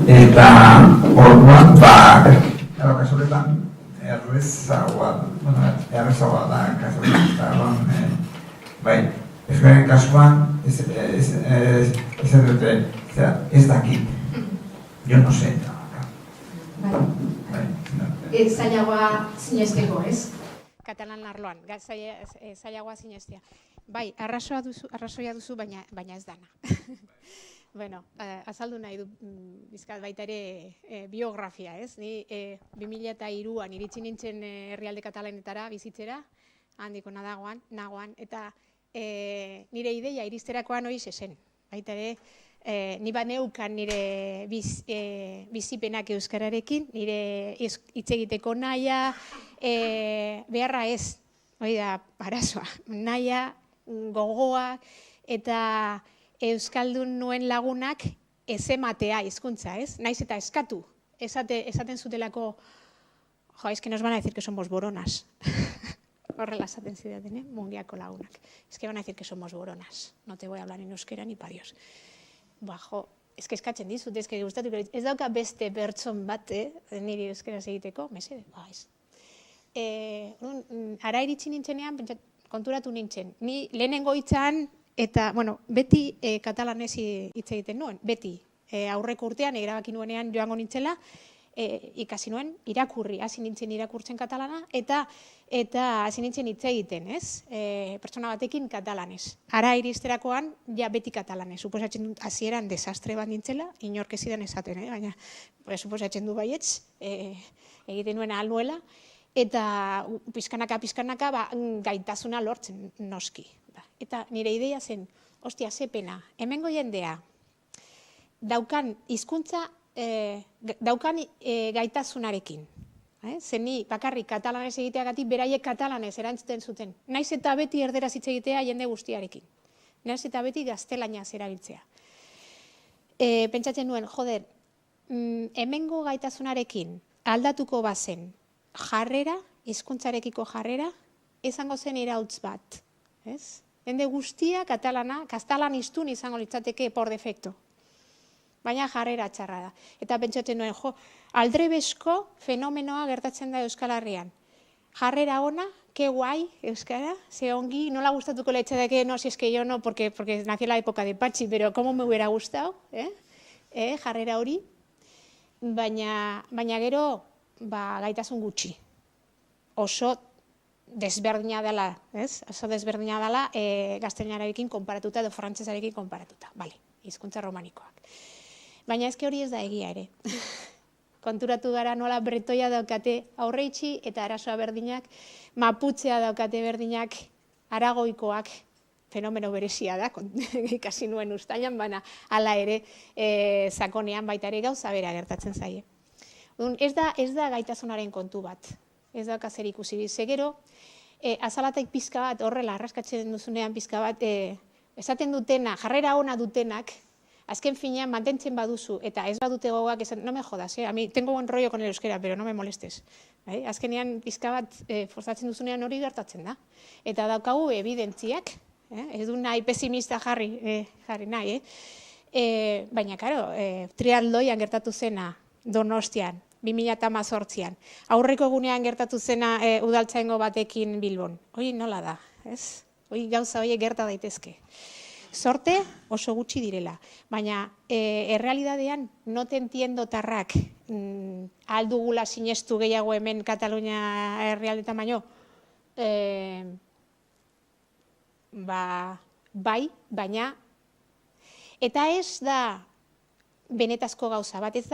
Eta orduan, kasualetan errezagoa da kasualetan, bai, euskaren kasuan izan dute, ez dakit, jo no sé. Zailagoa zinesteko, ez? Katalan arloan, zailagoa sinestea. Bai, arrazoia duzu, baina ez dana. Bueno, azaldu nahi du bizkat baita ere biografia, ez? Ni 2003an iritsi nintzen herrialde katalanetara bizitzera, handiko nagoan, eta nire ideia iristerakoan hori zen. Baita ere, ni baneukan nire bizipenak euskararekin, nire hitz egiteko nahia, beharra ez, hori da, arazoa, nahia, gogoa, eta euskaldun nuen lagunak ez ematea hizkuntza, ez? Naiz eta eskatu, esaten zutelako, jo, es que nos van a decir que somos boronas. Horrela esaten zidaten, Mungiako lagunak. Es que van a decir que somos boronas. No te voy a hablar en euskera ni pa Dios. Ba, jo, es que eskatzen dizut, es que gustatu, ez dauka beste pertson bat, niri euskera egiteko, mesede, ba, ez. Ara iritsi nintzenean, konturatu nintzen, ni lehenengo hitzan, eta, bueno, beti katalanez hitz egiten nuen, beti. Aurreko urtean, erabaki nuenean joango nintzela, ikasi nuen irakurri, hasi nintzen irakurtzen katalana, eta hasi nintzen hitz egiten, ez? Pertsona batekin katalanez. Ara iristerakoan, ja beti katalanez. Suposatzen dut, hasieran desastre bat nintzela, inork ez zidan esaten, baina suposatzen du baietz, egiten nuen ahal nuela, eta pizkanaka gaitasuna lortzen noski. Eta nire ideia zen, ostia, ze pena, hemengo jendea, daukan hizkuntza, daukan gaitasunarekin. Zen ni bakarrik katalanez egiteagatik beraiek katalanez erantzuten zuten. Naiz eta beti erderaz hitz egitea jende guztiarekin. Naiz eta beti gaztelaniaz erabiltzea. Pentsatzen nuen, joder, hemengo gaitasunarekin aldatuko bazen jarrera, hizkuntzarekiko jarrera, izango zen iraultz bat. Jende guztia katalanistun izango litzateke por defecto. Baina jarrera txarra da. Eta pentsatzen nuen, aldrebesko fenomenoa gertatzen da Euskal Herrian. Jarrera ona, que guai, euskara, ze ongi, nola gustatuko litzateke, no, si es que yo no, porque nació la época de Patxi, pero como me hubiera gustado, jarrera hori. baina gero gaitasun gutxi. Oso desberdina dela, ez? Oso desberdina dela gaztelaniarekin konparatuta edo frantsesarekin konparatuta. Bale, hizkuntza romanikoak. Baina ezke hori ez da egia ere. Konturatu gara nola bretoia daukate aurreitzi eta arazoa berdinak, maputzea daukate berdinak, aragoikoak, fenomeno berezia da, ikasi nuen uztailan, baina hala ere sakonean baita ere gauza bera gertatzen zaie. Ez da gaitasunaren kontu bat, ez dauka zer ikusi. Zegero, azalatek pizka bat, horrela, arraskatzen duzunean pizka bat, esaten dutena, jarrera ona dutenak, azken finean mantentzen baduzu, eta ez badute gogoak, no me jodas, a mi tengo buen rollo con el euskera, pero no me molestes. Azkenean pizka bat forzatzen duzunean hori gertatzen da. Eta daukagu evidentziak, ez du nahi pesimista jarri nahi, baina, karo, triatloian gertatu zena Donostian, 2018an, aurreko egunean gertatu zena udaltzaingo batekin Bilbon. Hori nola da, ez? Hori gauza horiek gerta daitezke. Sorte oso gutxi direla, baina errealidadean no te entiendo tarrak aldugula sinestu gehiago hemen Katalunia herrialdetan baino, bai, baina eta ez da benetazko gauza bat, ez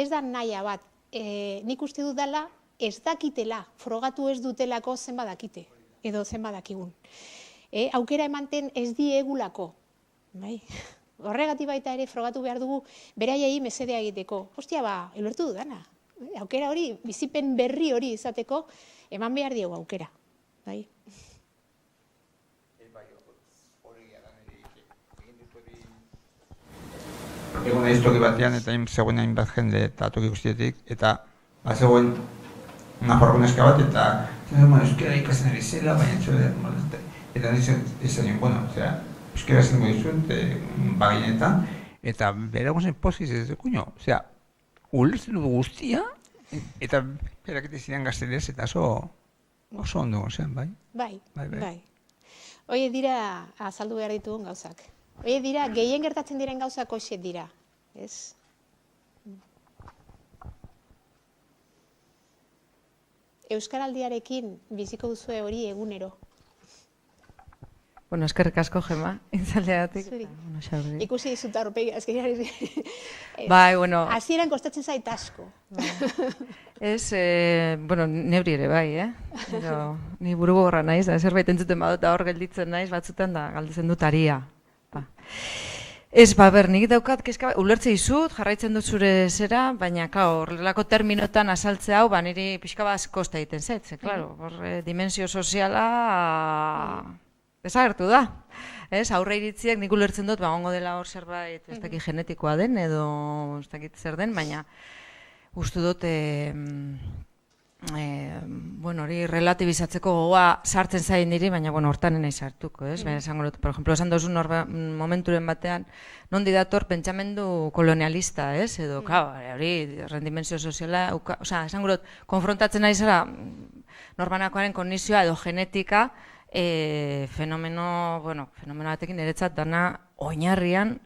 da nahia bat, nik uste dut dela ez dakitela, frogatu ez dutelako zen badakite, edo zen badakigun. Aukera emanten ez diegulako. Horregatik baita ere frogatu behar dugu beraiei mesedea egiteko. Hostia, ulertu dudana. Aukera hori, bizipen berri hori izateko, eman behar diegu aukera. Egon naiz toki batean eta zegoen hainbat jende eta toki guztietik, eta zegoen nafarroneska bat, eta euskera ikasen ari zela, baina txoa eta nizan, bueno, euskera zengo dizut, bagainetan, eta bera gozen poziz ez de kuño, ulertzen dut guztia, eta berakete ziren gaztelez, eta oso ondo gozen, bai? Bai. Hoi dira azaldu behar ditugun gauzak. Hoi dira, gehien gertatzen diren gauzak hoxe dira, ez? Euskaraldiarekin biziko duzue hori egunero. Bueno, eskerrik asko, Gema, intzaldeatik. Zuri. Ikusi dizut aurpegi, azkeniari. Bai, bueno. Hasieran kostatzen zait asko. Ez, bueno, nebri ere bai, Pero ni buru gogorra naiz, da zerbait entzuten badut hor gelditzen naiz, batzutan da galdetzen dut aria. Ez, nik daukat, ulertze dizut, jarraitzen dut zure zera, baina, horrelako terminotan asaltzea hau, niri pixka bat kosta egiten zait, klaro, dimensio soziala desagertu da. Aurre iritziek nik ulertzen dut, gongo dela hor zerbait, ez dakit genetikoa den, edo ez dakit zer den, baina uste dut, hori relatibizatzeko gogoa sartzen zain niri, baina hortan nahi sartuko, ez? Esango dut, por ejemplo, esan dozun momenturen batean, nondi dator pentsamendu kolonialista, ez? Edo, hori, rendimensio soziala, esango dut, konfrontatzen nahi zara norbanakoaren kondizioa edo genetika, fenomeno batekin niretzat dana oinarrian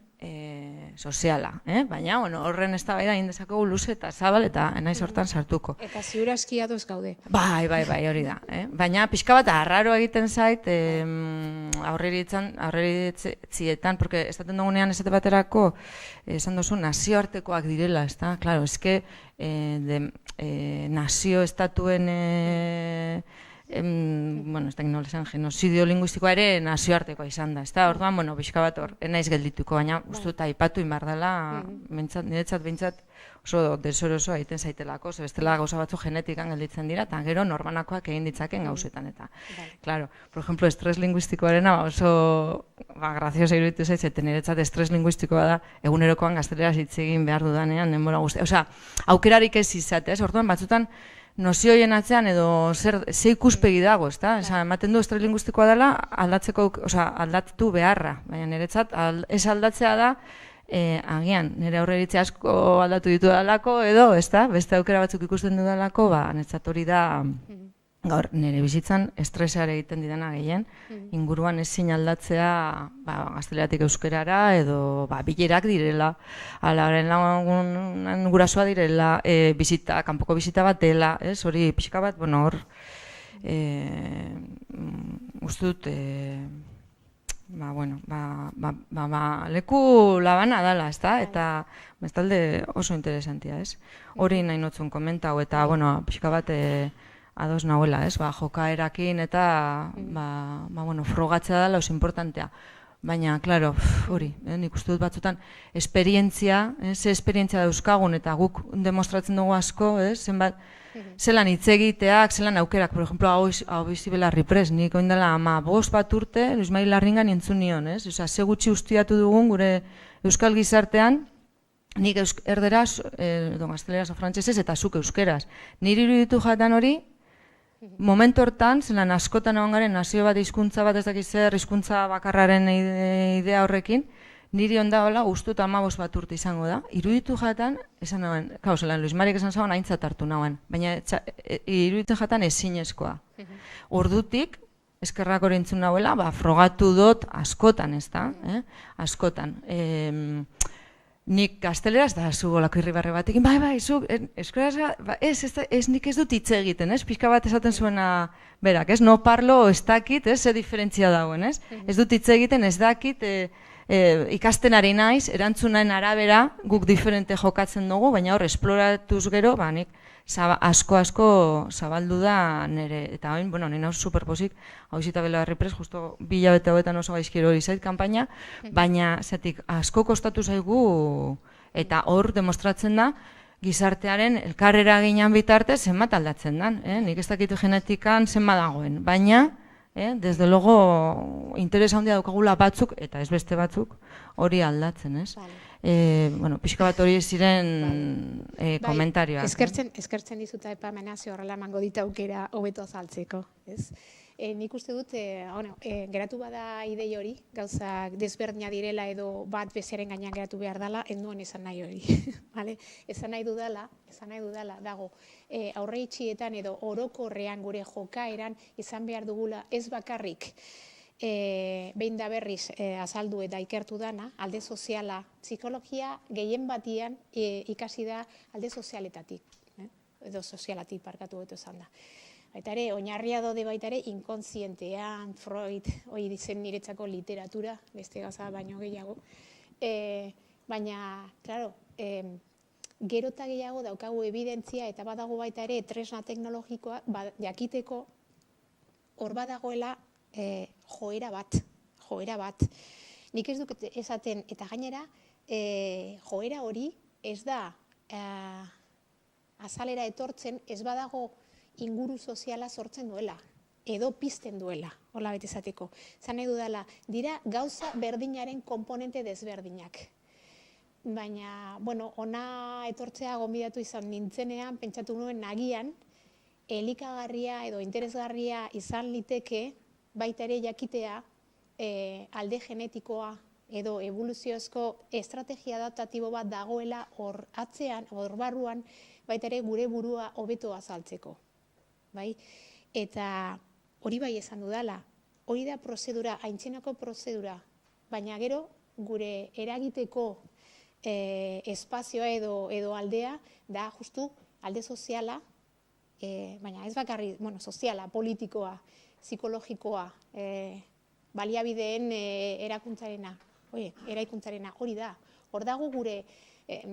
soziala, baina horren eztabaida egin dezakegu luze eta zabal eta naiz hortan sartuko. Eta ziurazki ados gaude. Bai, hori da. Baina pixka bat arraro egiten zait aurreritzietan, porque esaten dugunean esate baterako esan duzu nazioartekoak direla, ezta? Claro, eske nazio estatuen ez dakit nola esan, genozidio linguistikoa ere nazioartekoa izan da, ezta? Orduan, pixka bat hor, naiz geldituko, baina uste dut aipatu inbar dela, niretzat behintzat oso desorosoa egiten zaitelako, ze bestela gauza batzu genetikan gelditzen dira, eta gero norbanakoak egin ditzaken gauzetan, eta, claro, por ejemplo, estres linguistikoarena oso graziosa iruditu zaitzeten, niretzat estres linguistikoa da, egunerokoan gazteleraz hitz egin behar dudanean, denbora guztia, aukerarik ez izatea, orduan batzutan, nozioien atzean edo ze ikuspegi dago, ezta? Ematen du estres linguistikoa dela aldatu beharra, baina niretzat ez aldatzea da agian, nire aurreritze asko aldatu ditu dalako edo, ezta? Beste aukera batzuk ikusten du dalako, niretzat hori da gaur nire bizitzan estresare egiten didana gehien, inguruan ezin aldatzea gazteleratik euskerara edo bilerak direla, alaren lagunan gurasoa direla, kanpoko bizita bat dela, hori pixka bat, hor, uste dut, leku labana dela, eta bestalde oso interesantia, hori nahi notzun komentau, eta pixka bat ados nahuela, jokaerakin eta frogatzea dela oso importantea. Baina, klaro, hori, nik uste dut batzutan, esperientzia, ze esperientzia dauzkagun eta guk demostratzen dugu asko, zenbat, zelan hitz egiteak, zelan aukerak, por ejemplo, hau bizi Belarri Prest, nik oindela 15 bat urte, Luis Mari Larringan entzun nion, ze gutxi ustiatu dugun gure euskal gizartean, nik erderaz, edo gazteleraz o frantsesez, eta zuk euskeraz. Niri iruditu jatan hori, momentu hortan, zelan askotan egon garen nazio bat hizkuntza bat ez dakiz zer, hizkuntza bakarraren idea horrekin, niri ondagoela guztut 15 bat urte izango da. Iruditu jatan, esan nagoen, zelan Luis Marik esan zagoen aintzat hartu nagoen, baina iruditzen jatan ezinezkoa. Ordutik, eskerrak hori entzun nagoela, frogatu dut askotan, ez da, askotan. Nik gazteleraz da zu golako irribarre batekin, zu, eskeraz, ez nik ez dut hitz egiten, pixka bat esaten zuena berak, no parlo, ez dakit, ze diferentzia dagoen, ez dut hitz egiten, ez dakit, ikasten ari naiz, erantzunaen arabera guk diferente jokatzen dugu, baina hor, esploratuz gero, nik asko zabaldu da nire, eta hain, nire hau superpozik, hau izita Belarri Prest, justo 2 hilabete hauetan oso gaizkiro hori zait kanpaina, baina zetik asko kostatu zaigu, eta hor demostratzen da, gizartearen elkarrera ginean bitarte zenbat aldatzen dan, nik ez dakit genetikan zenbat dagoen, baina, desde logo, interesa handia daukagula batzuk, eta ez beste batzuk, hori aldatzen, pixka bat hori ziren komentarioak. Eskertzen dizuta epamena, ze horrela emango dit aukera hobeto azaltzeko. Nik uste dut, geratu bada idei hori, gauzak desberdina direla edo bat bezaren gainean geratu behar dela, enduen esan nahi hori. Esan nahi dudala, dago, aurre itxietan edo orokorrean gure jokaeran izan behar dugula ez bakarrik, behin da berriz azaldu eta ikertu dana, alde soziala, psikologia gehien batian ikasi da alde sozialetatik, edo sozialatik parkatu beto esan da. Baita ere, oinarria dode baita ere, inkontzientean, Freud, hori dizen niretzako literatura, beste gauza baino gehiago. Baina, klaro, gero eta gehiago daukagu evidentzia eta badago baita ere tresna teknologikoa jakiteko hor badagoela joera bat. Nik ez duk esaten, eta gainera, joera hori ez da azalera etortzen, ez badago inguru soziala sortzen duela, edo pizten duela, hola bete esateko. Zan nahi dudala, dira gauza berdinaren komponente desberdinak. Baina, ona etortzea gonbidatu izan nintzenean, pentsatu nuen nagian, elikagarria edo interesgarria izan liteke, baita ere jakitea alde genetikoa edo evoluziozko estrategia adaptatibo bat dagoela hor atzean, hor barruan, baita ere gure burua hobeto azaltzeko. Eta hori bai esan dudala, hori da prozedura, aintzinako prozedura, baina gero gure eragiteko espazioa edo aldea da justu alde soziala, baina ez bakarri, soziala, politikoa, psikologikoa, baliabideen erakuntzarena, hori da. Hor dago gure,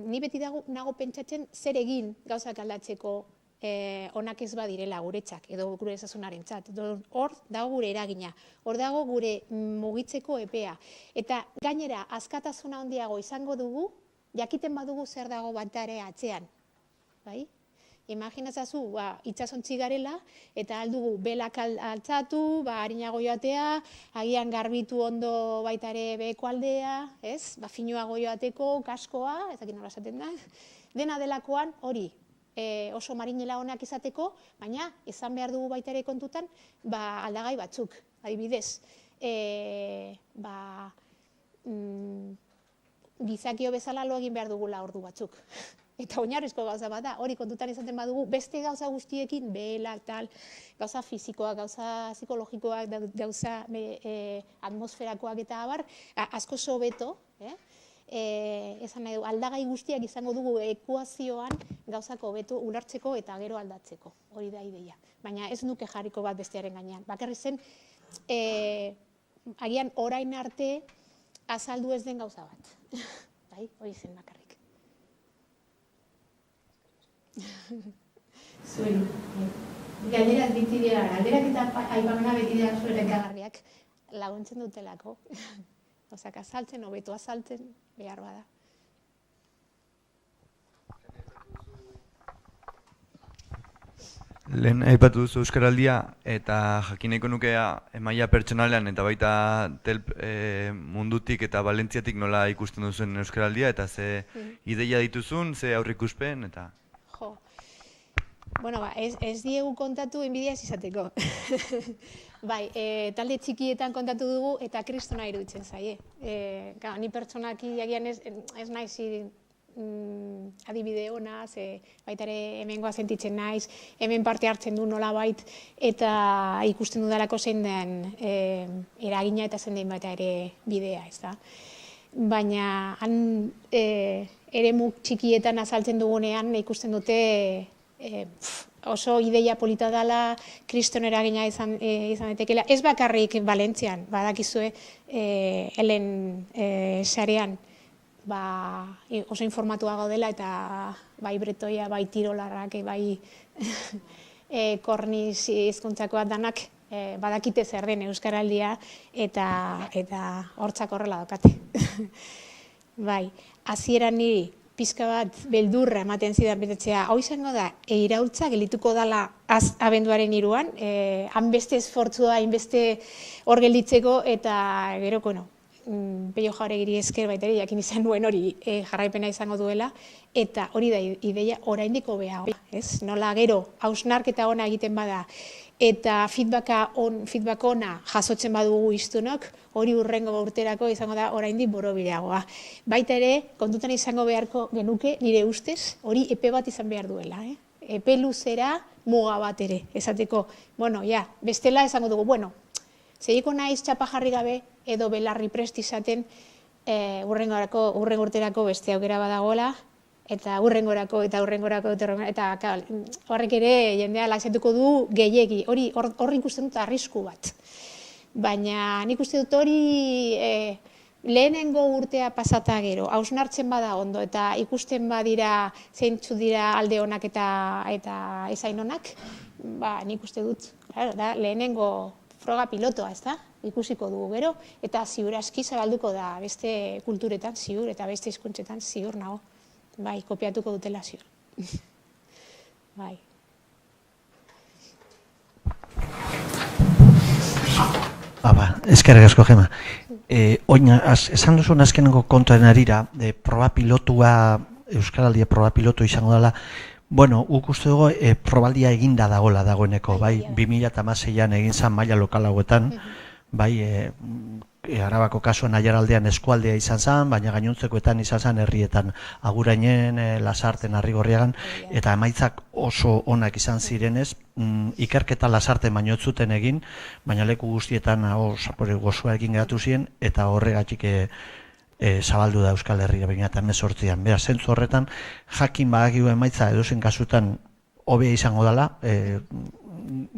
ni beti nago pentsatzen zer egin gauzak aldatzeko onak ez badirela guretzak, edo gure ezasunaren txat. Hor dago gure eragina, hor dago gure mugitzeko epea. Eta gainera, askatasuna handiago izango dugu, jakiten badugu zer dago batare atzean. Imaginazazu, itxasontzi garela, eta aldugu belak altzatu, harinago joatea, agian garbitu ondo baita ere beheko aldea, finoago joateko, kaskoa, ez dakit nola esaten da, dena delakoan hori, oso marinela honak izateko, baina izan behar dugu baita ere kontutan aldagai batzuk, adibidez, gizakio bezala lo egin behar dugula ordu batzuk. Eta oinarrizko gauza bat da, hori kontutan izaten badugu, beste gauza guztiekin, behelak, tal, gauza fizikoak, gauza psikologikoak, gauza atmosferakoak eta abar, asko hobeto, esan nahi du, aldagai guztiak izango dugu ekuazioan gauzako hobeto ulertzeko eta gero aldatzeko, hori da ideia. Baina ez nuke jarriko bat bestearen gainean. Bakarrik zen, agian orain arte azaldu ez den gauza bat. Bai, hori zen bakarrik. Zuen, galderak biti dira, galderak eta aipamena beti dira zuen Ekagarriak laguntzen dutelako. Ozak, azaltzen, hobeto azaltzen, behar bada. Lehen aipatu duzu Euskaraldia eta jakineko nukea maila pertsonalean eta baita mundutik eta Valentziatik nola ikusten duzuen Euskaraldia eta ze ideia dituzun, ze aurrikuspen eta... Jo, bueno, ez diegu kontatu enbidiaz izateko. Bai, talde txikietan kontatu dugu eta kristona iruditzen zaie. Ni pertsonaki jagian ez naiz adibide ona, baita ere hemengoa sentitzen naiz, hemen parte hartzen du nolabait eta ikusten dudalako zein den eragina eta zein den baita ere bidea, ez da. Baina han eremu txikietan azaltzen dugunean ikusten dute oso ideia polita dela, kriston eragina izan daitekeela. Ez bakarrik Valentzian, badakizue helen sarean oso informatua gaudela eta bai bretoia, bai tirolarrak, bai korniz hizkuntzakoak danak badakite zer den Euskaraldia eta hortzak horrela daukate. Bai, hasieran niri pizka bat beldurra ematen zidan betetzea, hau izango da, iraultza gelituko dela abenduaren 3an, hainbeste esfortzua, hainbeste hor gelditzeko eta gero, Peio Jauregiri esker baita ere, jakin izan nuen hori jarraipena izango duela, eta hori da ideia oraindik hobeago, ez? Nola gero, hausnarketa ona egiten bada, eta feedback ona jasotzen badugu hiztunok, hori hurrengo urterako izango da oraindik borobileagoa. Baita ere, kontutan izango beharko genuke, nire ustez, hori epe bat izan behar duela, epe luzera muga bat ere, esateko, bestela izango dugu, segiko naiz txapa jarri gabe, edo belarri prest izaten hurrengo urterako beste aukera badagoela, eta hurrengorako, eta horrek ere jendea laksetuko du gehiegi, horri ikusten dut arrisku bat. Baina nik uste dut hori lehenengo urtea pasata gero, hausnartzen bada ondo, eta ikusten badira zeintzu dira alde honak eta ezain honak, nik uste dut, lehenengo froga pilotoa, ez da? Ikusiko dugu gero, eta ziur aski zabalduko da beste kulturetan ziur, eta beste hizkuntzetan ziur nago. Bai, kopiatuko dutela ziur. Bai. Eskerrik asko, Gema. Esan duzun azkenengo kontuaren arira, proba pilotua, Euskaraldia proba pilotu izango dela, guk uste dugu probaldia eginda dagoeneko, bai, 2016an egin zen maila lokal hauetan, bai, Arabako kasuan Aiaraldean eskualdea izan zen, baina gainontzekoetan izan zen herrietan, Agurainen, Lasarten, Arrigorriagan, eta emaitzak oso onak izan zirenez, ikerketa Lasarten baino ez zuten egin, baina leku guztietan gozoa egin geratu ziren, eta horregatik zabaldu da Euskal Herria 2018an. Beraz, zentzu horretan, jakin badakigu emaitza edozein kasutan hobea izango dela,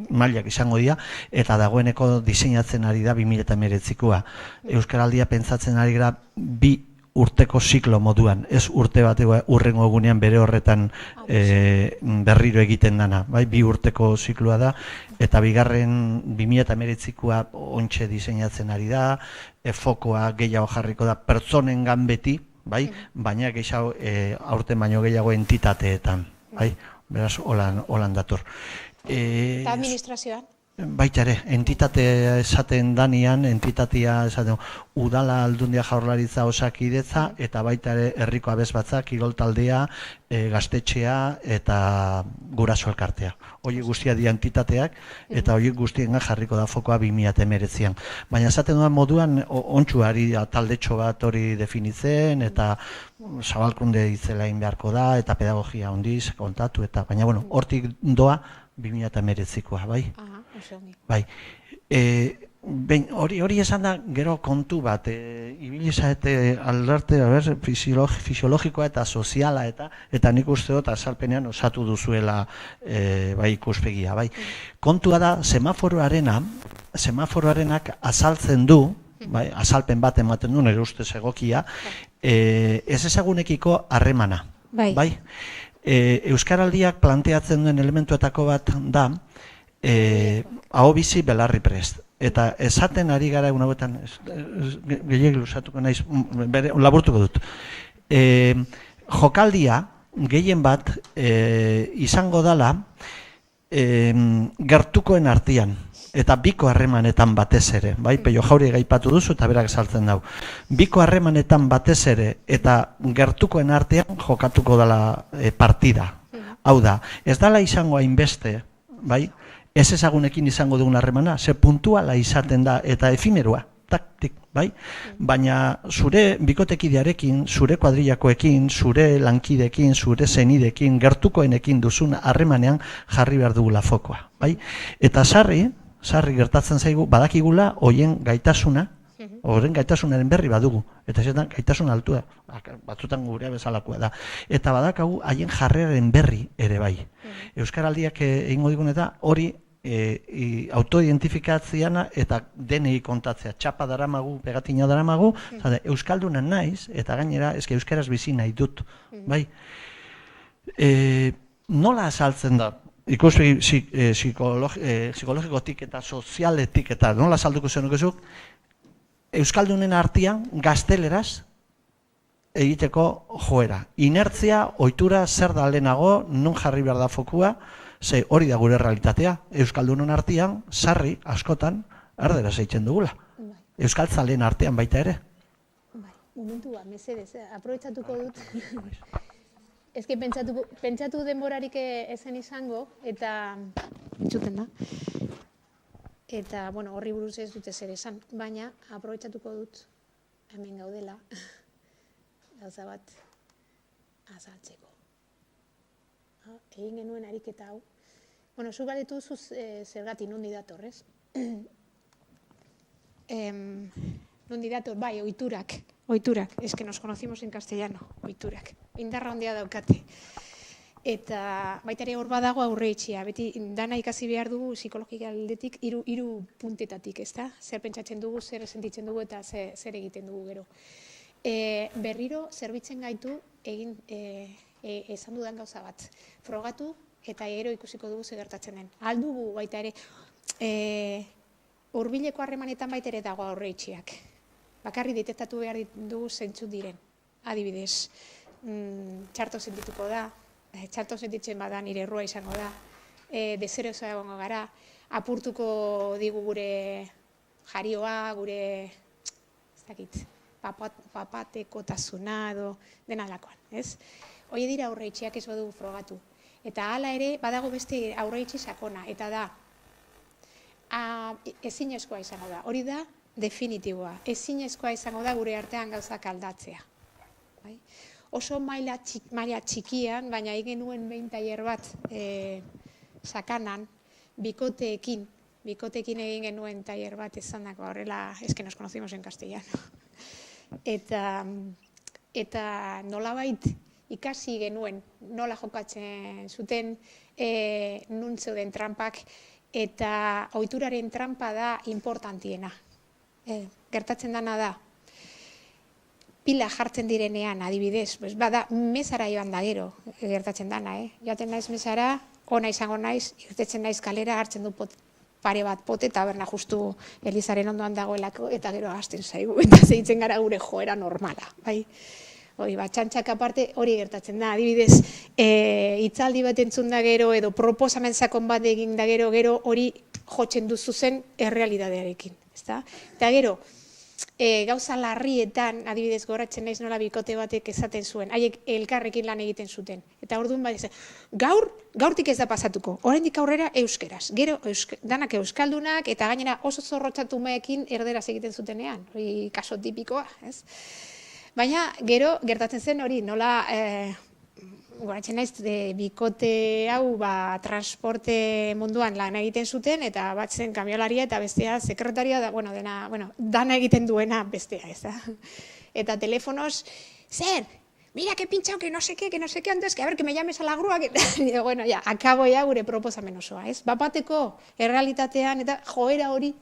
mailak izango dira, eta dagoeneko diseinatzen ari da 2019koa. Euskaraldia pentsatzen ari gara 2 urteko ziklo moduan, ez urte bat hurrengo egunean bere horretan berriro egiten dana, 2 urteko zikloa da, eta bigarren 2019koa ontxe diseinatzen ari da, fokoa gehiago jarriko da pertsonengan beti, baina gehiago aurten baino gehiago entitateetan, beraz, holan dator. Eta administrazioan? Baita ere, entitatea esaten danian, entitatea esaten udala aldundia jaurlaritza osakidetza, eta baita ere herriko abesbatza, kirol taldea, gaztetxea eta guraso elkartea. Hori guztia dira entitateak, eta hori guztiengan jarriko da fokoa 2019an. Baina esaten duan moduan, ontsuari taldetxo bat hori definitzen, eta zabalkunde itzelain beharko da, eta pedagogia ondiz, kontatu, eta baina, bueno, hortik doa 2019koa, bai? Bai, hori esan da gero kontu bat, ibilizate aldarte fisiologikoa eta soziala eta nik uste dut azalpenean osatu duzuela bai ikuspegia, bai. Kontua da semaforoarenak azaltzen du, bai, azalpen bat ematen du, nire ustez egokia, ez ezagunekiko harremana, bai. Euskaraldiak planteatzen duen elementuetako bat da, hau bizi belarri prest. Eta esaten ari gara egun hauetan, gehiagik lusatuko naiz, laburtuko dut. Jokaldia, gehien bat, izango dala, gertukoen artean, eta biko harremanetan batez ere, bai, Peio Jauri gaipatu duzu eta berak saltzen dau. Biko harremanetan batez ere, eta gertukoen artean jokatuko dala partida. Hau da, ez dala izango hainbeste, bai, ez ezagunekin izango dugun harremana, ze puntuala izaten da eta efimeroa, taktik, bai? Baina zure bikotekidearekin, zure kuadrillakoekin, zure lankidekin, zure zenidekin, gertukoenekin duzun harremanean jarri behar dugula fokoa, bai? Eta sarri gertatzen zaigu, badakigula hoien gaitasuna, horren gaitasunaren berri badugu, eta ez da gaitasun altua, batzutan gurea bezalakoa da. Eta badakagu haien jarreren berri ere bai. Euskaraldiak egingo digun eta hori autoidentifikatzeana eta denei kontatzea. Txapa daramagu, pegatina daramagu, euskaldunan naiz, eta gainera, euskaraz bizi nahi dut, bai? Nola azaltzen da? Ikuspegi psikologikotik eta sozialetik eta nola azalduko zenukezuk, euskaldunen artean gazteleraz egiteko joera. Inertzia, ohitura, zer da lehenago, non jarri behar da fokua, ze hori da gure realitatea. Euskaldunen artean, sarri, askotan, erderaz egiten dugula. Euskaltzaleen artean baita ere. Momentua, mesedez, aprobetxatuko dut. Ez que pentsatu denborarik ezen izango, eta entzuten da. Eta, bueno, horri buruz ez dute zer esan, baina aprobetxatuko dut hemen gaudela gauza bat azaltzeko. Egin genuen ariketa hau. Bueno, zu galetu zuz zergatik nondi dator, ez? Nondi dator, bai, ohiturak. Es que nos conocimos en castellano, ohiturak. Indarra handia daukate. Eta baita ere hor badago aurreitxia, beti dana ikasi behar dugu psikologika aldetik hiru puntetatik, ezta? Zer pentsatzen dugu, zer sentitzen dugu eta zer egiten dugu gero. Berriro zerbitzen gaitu egin esan dudan gauza bat. Frogatu eta gero ikusiko dugu zer gertatzen den. Ahal dugu baita ere hurbileko harremanetan baita ere dago aurreitxiak. Bakarri detektatu behar dugu zeintzuk diren. Adibidez, txarto sentituko da, txarto sentitzen bada nire errua izango da, deserosa egongo gara, apurtuko digu gure jarioa, gure, ez dakit, papatekotasuna edo denalakoan, ez? Hoi dira aurreitxiak ez badugu frogatu. Eta hala ere, badago beste aurreitxi sakona, eta da, ezinezkoa izango da. Hori da, definitiboa. Ezinezkoa izango da gure artean gauzak aldatzea. Oso maila txikian, baina egin nuen behin tailer bat sakanan, bikoteekin egin genuen tailer bat ezandako horrela, ez que nos conocimos en castellano. Eta nolabait ikasi genuen nola jokatzen zuten, nun zeuden trampak, eta ohituraren trampa da importantiena. Gertatzen dana da, pila jartzen direnean, adibidez, bada, mesara joan da gero, gertatzen dana, joaten naiz mesara, ona izango naiz, irtetzen naiz kalera, hartzen du pare bat pote, eta berna justu Elizaren ondoan dagoelako, eta gero hasten zaigu, eta zeitzen gara gure joera normala, bai? Hori, txantxak aparte hori gertatzen da, adibidez, hitzaldi bat entzun da gero, edo proposamen sakon bat egin da gero hori jotzen duzu zen errealitatearekin, ezta? Eta gero, gauza larrietan, adibidez goratzen naiz nola bikote batek esaten zuen, haiek elkarrekin lan egiten zuten. Eta orduan gaurtik ez da pasatuko, oraindik aurrera euskeraz. Gero danak euskaldunak eta gainera oso zorrotzatu meekin erderaz egiten zutenean, hori kaso tipikoa, ez? Baina gero gertatzen zen hori nola goratzen naiz bikote hau transporte munduan lan egiten zuten eta bat zen kamiolaria eta bestea sekretaria da, dana egiten duena bestea, ez da? Eta telefonos, zer, mira que pinchao, que no sé qué, antes, que a ver, que me llames a la grúa, que... bueno, ya, akabo ya gure proposamen osoa, ez? Bapateko errealitatean eta joera hori,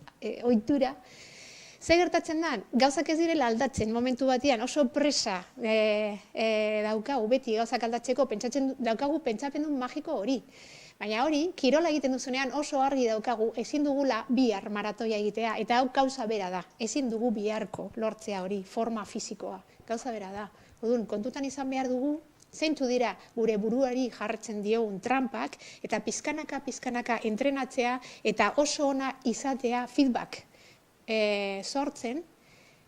ohitura, ze gertatzen da, gauzak ez direla aldatzen momentu batean, oso presa daukagu beti gauzak aldatzeko, daukagu pentsapendun magiko hori. Baina hori, kirola egiten duzunean oso argi daukagu, ezin dugula bihar maratoia egitea, eta hau gauza bera da, ezin dugu biharko lortzea hori, forma fisikoa, gauza bera da. Odun, kontutan izan behar dugu, zeintzu dira gure buruari jarretzen diogun trampak, eta pizkanaka entrenatzea, eta oso ona izatea feedback sortzen,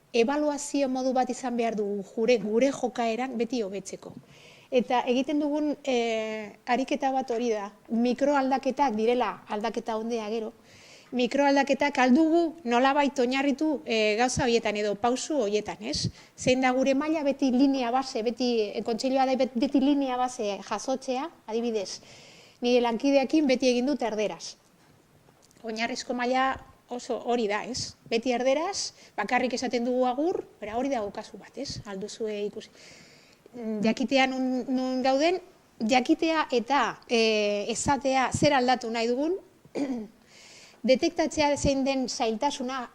ebaluazio modu bat izan behar dugu gure jokaeran beti hobetzeko. Eta egiten dugun ariketa bat hori da, mikroaldaketak direla aldaketa ondea gero, mikroaldaketak aldugu nolabait oinarritu gauza horietan edo pausu horietan, ez? Zein da gure maila beti linea base, beti kontseilua da beti linea base jasotzea, adibidez, nire lankideekin beti egin dut erderaz. Oinarrizko maila oso hori da, ez? Beti erderaz, bakarrik esaten dugu agur, hori dago kasu bat, ez? Alduzue ikusi. Jakitea nun gauden, jakitea eta esatea zer aldatu nahi dugun, detektatzea zein den zailtasuna,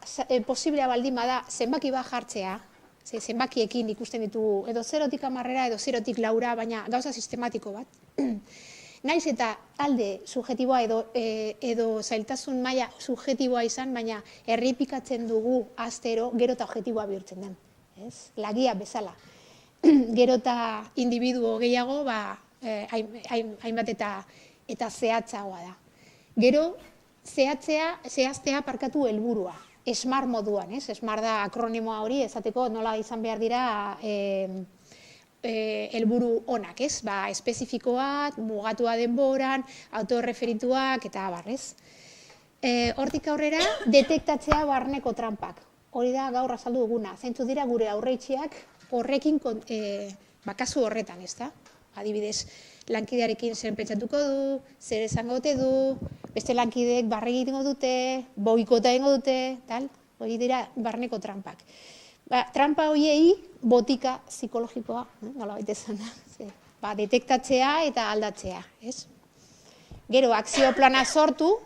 posiblea baldin bada, zenbaki bat jartzea, zenbakiekin ikusten ditugu, edo 0-tik 10 edo 0-tik 4, baina gauza sistematiko bat. Naiz eta alde subjetiboa edo zailtasun maila subjetiboa izan, baina errepikatzen dugu astero gero eta objetiboa bihurtzen den. Lagia bezala. Gero eta individuo gehiago, hainbat eta zehatzagoa da. Gero, zehaztea parkatu helburua, SMART moduan, SMART da akronimoa hori, esateko nola izan behar dira helburu onak, espezifikoak, mugatua denboran, autorreferituak eta abarrez. Hortik aurrera, detektatzea barneko trampak. Hori da gaur azaldu duguna. Zeintzu dira gure aurreitziak horrekin kasu horretan, ez da? Adibidez, lankidearekin zer pentsatuko du, zer esango dute du, beste lankideek barre egingo dute, boikota egingo dute, tal? Hori dira barneko trampak. Trampa horiei botika psikologikoa, nola baita esan da, detektatzea eta aldatzea, ez? Gero, akzio plana sortu,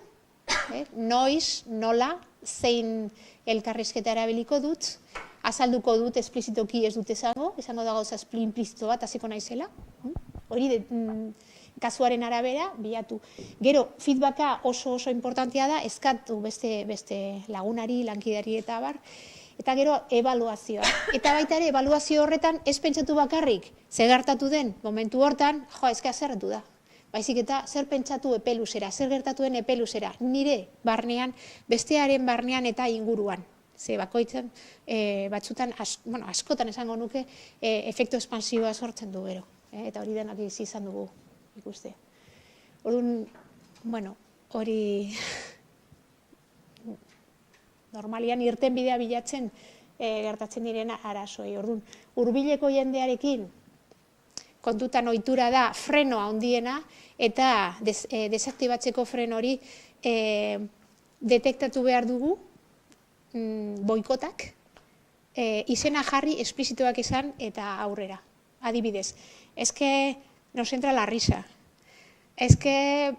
noiz, nola, zein elkarrizketa erabiliko dut, azalduko dut esplizitoki ez dut izango da gauza implizito bat, hasiko naizela, hori kasuaren arabera, bilatu. Gero, feedbacka oso importantea da, eskatu beste lagunari, lankidari eta bar, eta gero, ebaluazioa. Eta baita ere, ebaluazio horretan ez pentsatu bakarrik, zer gertatu den momentu hortan, ezka zerretu da. Baizik eta zer pentsatu epeluzera, zer gertatu den epeluzera, nire barnean, bestearen barnean eta inguruan. Ze bakoitzen, batzutan, askotan esango nuke, efektu espansioa sortzen du gero. Eta hori denak izan dugu ikuste. Hori normalian irten bidea bilatzen gertatzen direna arazoei. Hurbileko jendearekin kontutan ohitura da frenoa handiena eta desaktibatzeko freno hori detektatu behar dugu boikotak, izena jarri esplizitoak izan eta aurrera. Adibidez, eske nos entra la risa. Eske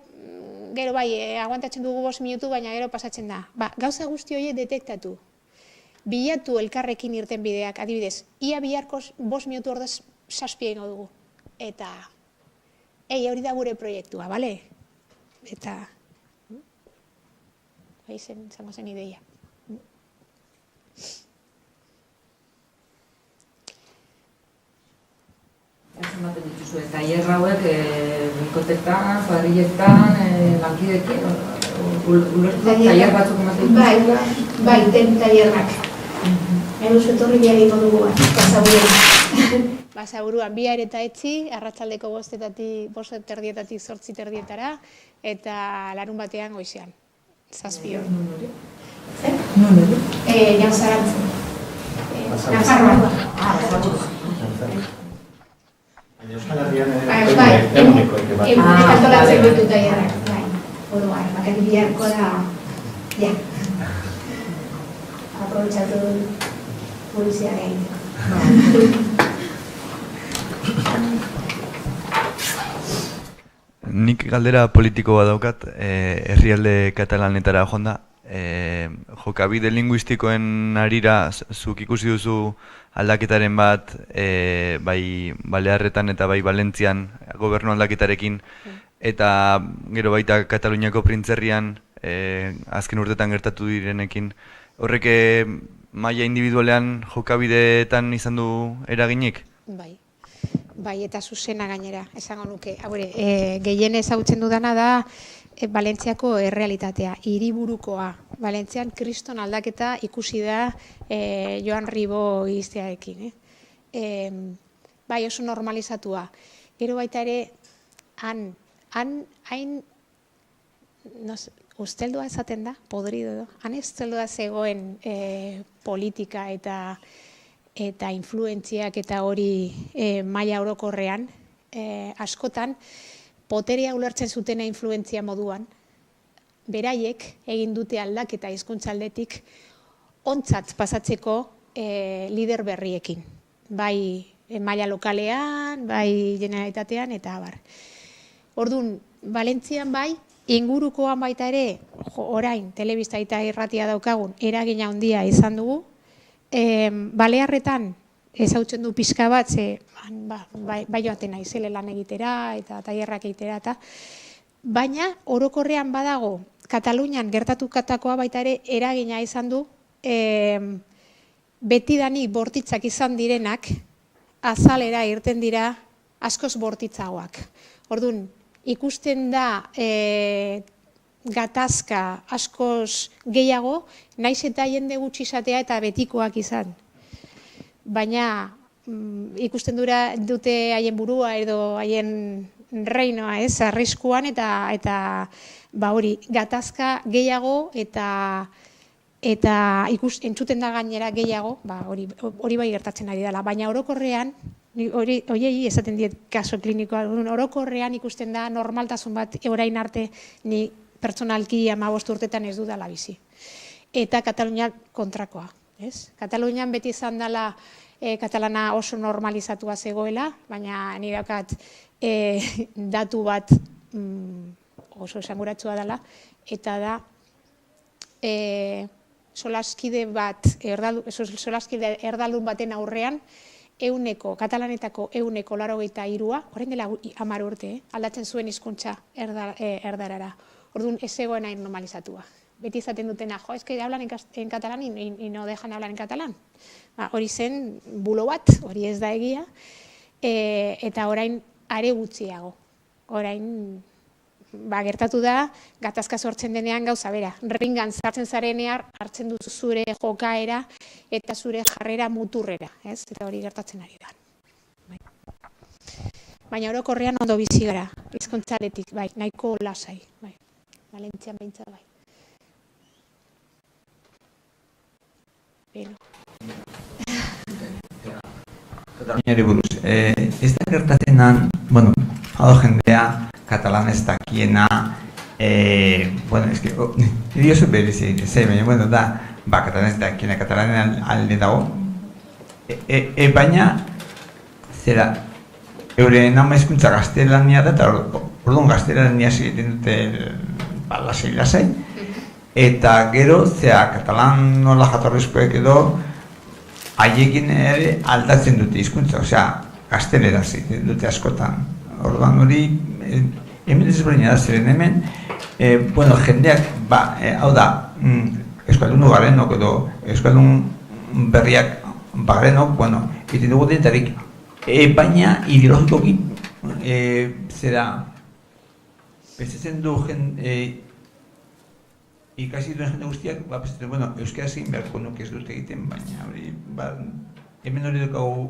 gero aguantatzen dugu 5 minutu, baina gero pasatzen da. Gauza guzti horiek detektatu. Bilatu elkarrekin irten bideak, adibidez, ia biharko 5 minutu ordez 7 egingo dugu. Eta, hori da gure proiektua, bale? Eta, izango zen ideia. Ez ematen dituzu, eta hierra hauek bikotetan, kuadrilletan, lankidekin, Tailer batzuk ematen Bai, tailerrak. Egun etorri bia egingo dugu Basaburuan. Basaburuan, 2 eta etzi, arratsaldeko 5:30 8:30 eta larun batean goizean. 7 hor. Jan Zarantzen. Nafarroan. Euskal Herrian egunek antolatzen ditu tailerrak. Oroa, bakarrik biharko da, ja. Aprobetxatu polizia egiteko. Nik galdera politiko bat daukat, herrialde katalanetara joanda. Jokabide linguistikoen arira, zuk ikusi duzu aldaketaren bat, bai Balearretan eta bai Valentzian gobernu aldaketarekin, eta gero baita Kataluniako printzerrian azken urtetan gertatu direnekin. Horrek maila individualean jokabideetan izan du eraginik? Bai, eta zuzena gainera, esango nuke. Gehien ezagutzen dudana da Valentziako errealitatea, hiriburukoa. Valentzian kriston aldaketa ikusi da Joan Ribó iztearekin. Bai, oso normalizatua. Gero baita ere, hain usteldua esaten da, podrido edo, han usteldua zegoen politika eta influentziak eta hori maila orokorrean, askotan, poterea ulertzen zutena influentzia moduan, beraiek egin dute aldaketa hizkuntza aldetik ontzat pasatzeko lider berriekin, bai maila lokalean, bai generalitatean eta abar. Orduan, Valentzian bai, ingurukoan baita ere, orain, telebista eta irratia daukagun, eragina handia izan dugu. Balearretan, ezautzen du pixka bat, bai joaten naizele lan egitera eta tailerrak egitera eta, baina orokorrean badago, Katalunian gertatutakoa baita ere eragina izan du, betidanik bortitzak izan direnak, azalera irten dira askoz bortitzagoak. Orduan, ikusten da gatazka askoz gehiago, naiz eta jende gutxi izatea eta betikoak izan. Baina ikusten dute haien burua edo haien reinoa, arriskuan eta hori gatazka gehiago eta entzuten da gainera gehiago, hori bai gertatzen ari dela. Baina orokorrean, horiei esaten diet kaso klinikoa, orokorrean ikusten da normaltasun bat orain arte ni pertsonalki 15 urtetan ez dudala bizi. Eta Kataluniak kontrakoa. Katalunian beti izan dela katalana oso normalizatua zegoela, baina nire daukat datu bat oso esanguratsua dela, eta da solaskide erdaldun baten aurrean katalanetako 183, orain dela 10 urte, aldatzen zuen hizkuntza erdarara. Orduan, ez zegoen hain normalizatua. Beti izaten dutena, es que hablan en catalán y no dejan hablar en catalán. Hori zen bulo bat, hori ez da egia, eta orain are gutxiago. Orain, gertatu da, gatazka sortzen denean gauza bera. Ringan sartzen zarenean, hartzen duzu zure jokaera eta zure jarrera muturrera. Eta hori gertatzen ari da. Baina orokorrean ondo bizi gara, hizkuntzaletik, nahiko lasai. Valentzian behintzat bai. Kataluniari buruz, ez da gertatzen nan, hau jendea, katalan ez dakiena, dio zu berezi, baina, katalan ez dakiena, katalanen alde dago, baina, zera, eure nama hizkuntza gaztelania da, eta orduan gaztelania egiten dute lasai, eta gero, zera, katalan nola jatorrizkoek edo, haiekin ere aldatzen dute hizkuntza, osea, gaztelera egiten dute askotan. Orduan hori, hemen ezberdina da zeren hemen, jendeak, hau da, euskaldun garenok edo euskaldun berriak garenok, egiten dugu denetarik, baina ideologikoki, zera, pentsatzen du ikasi duen jende guztiak, bueno, euskaraz egin beharko nuke ez dut egiten, baina hori, hemen hori dukagu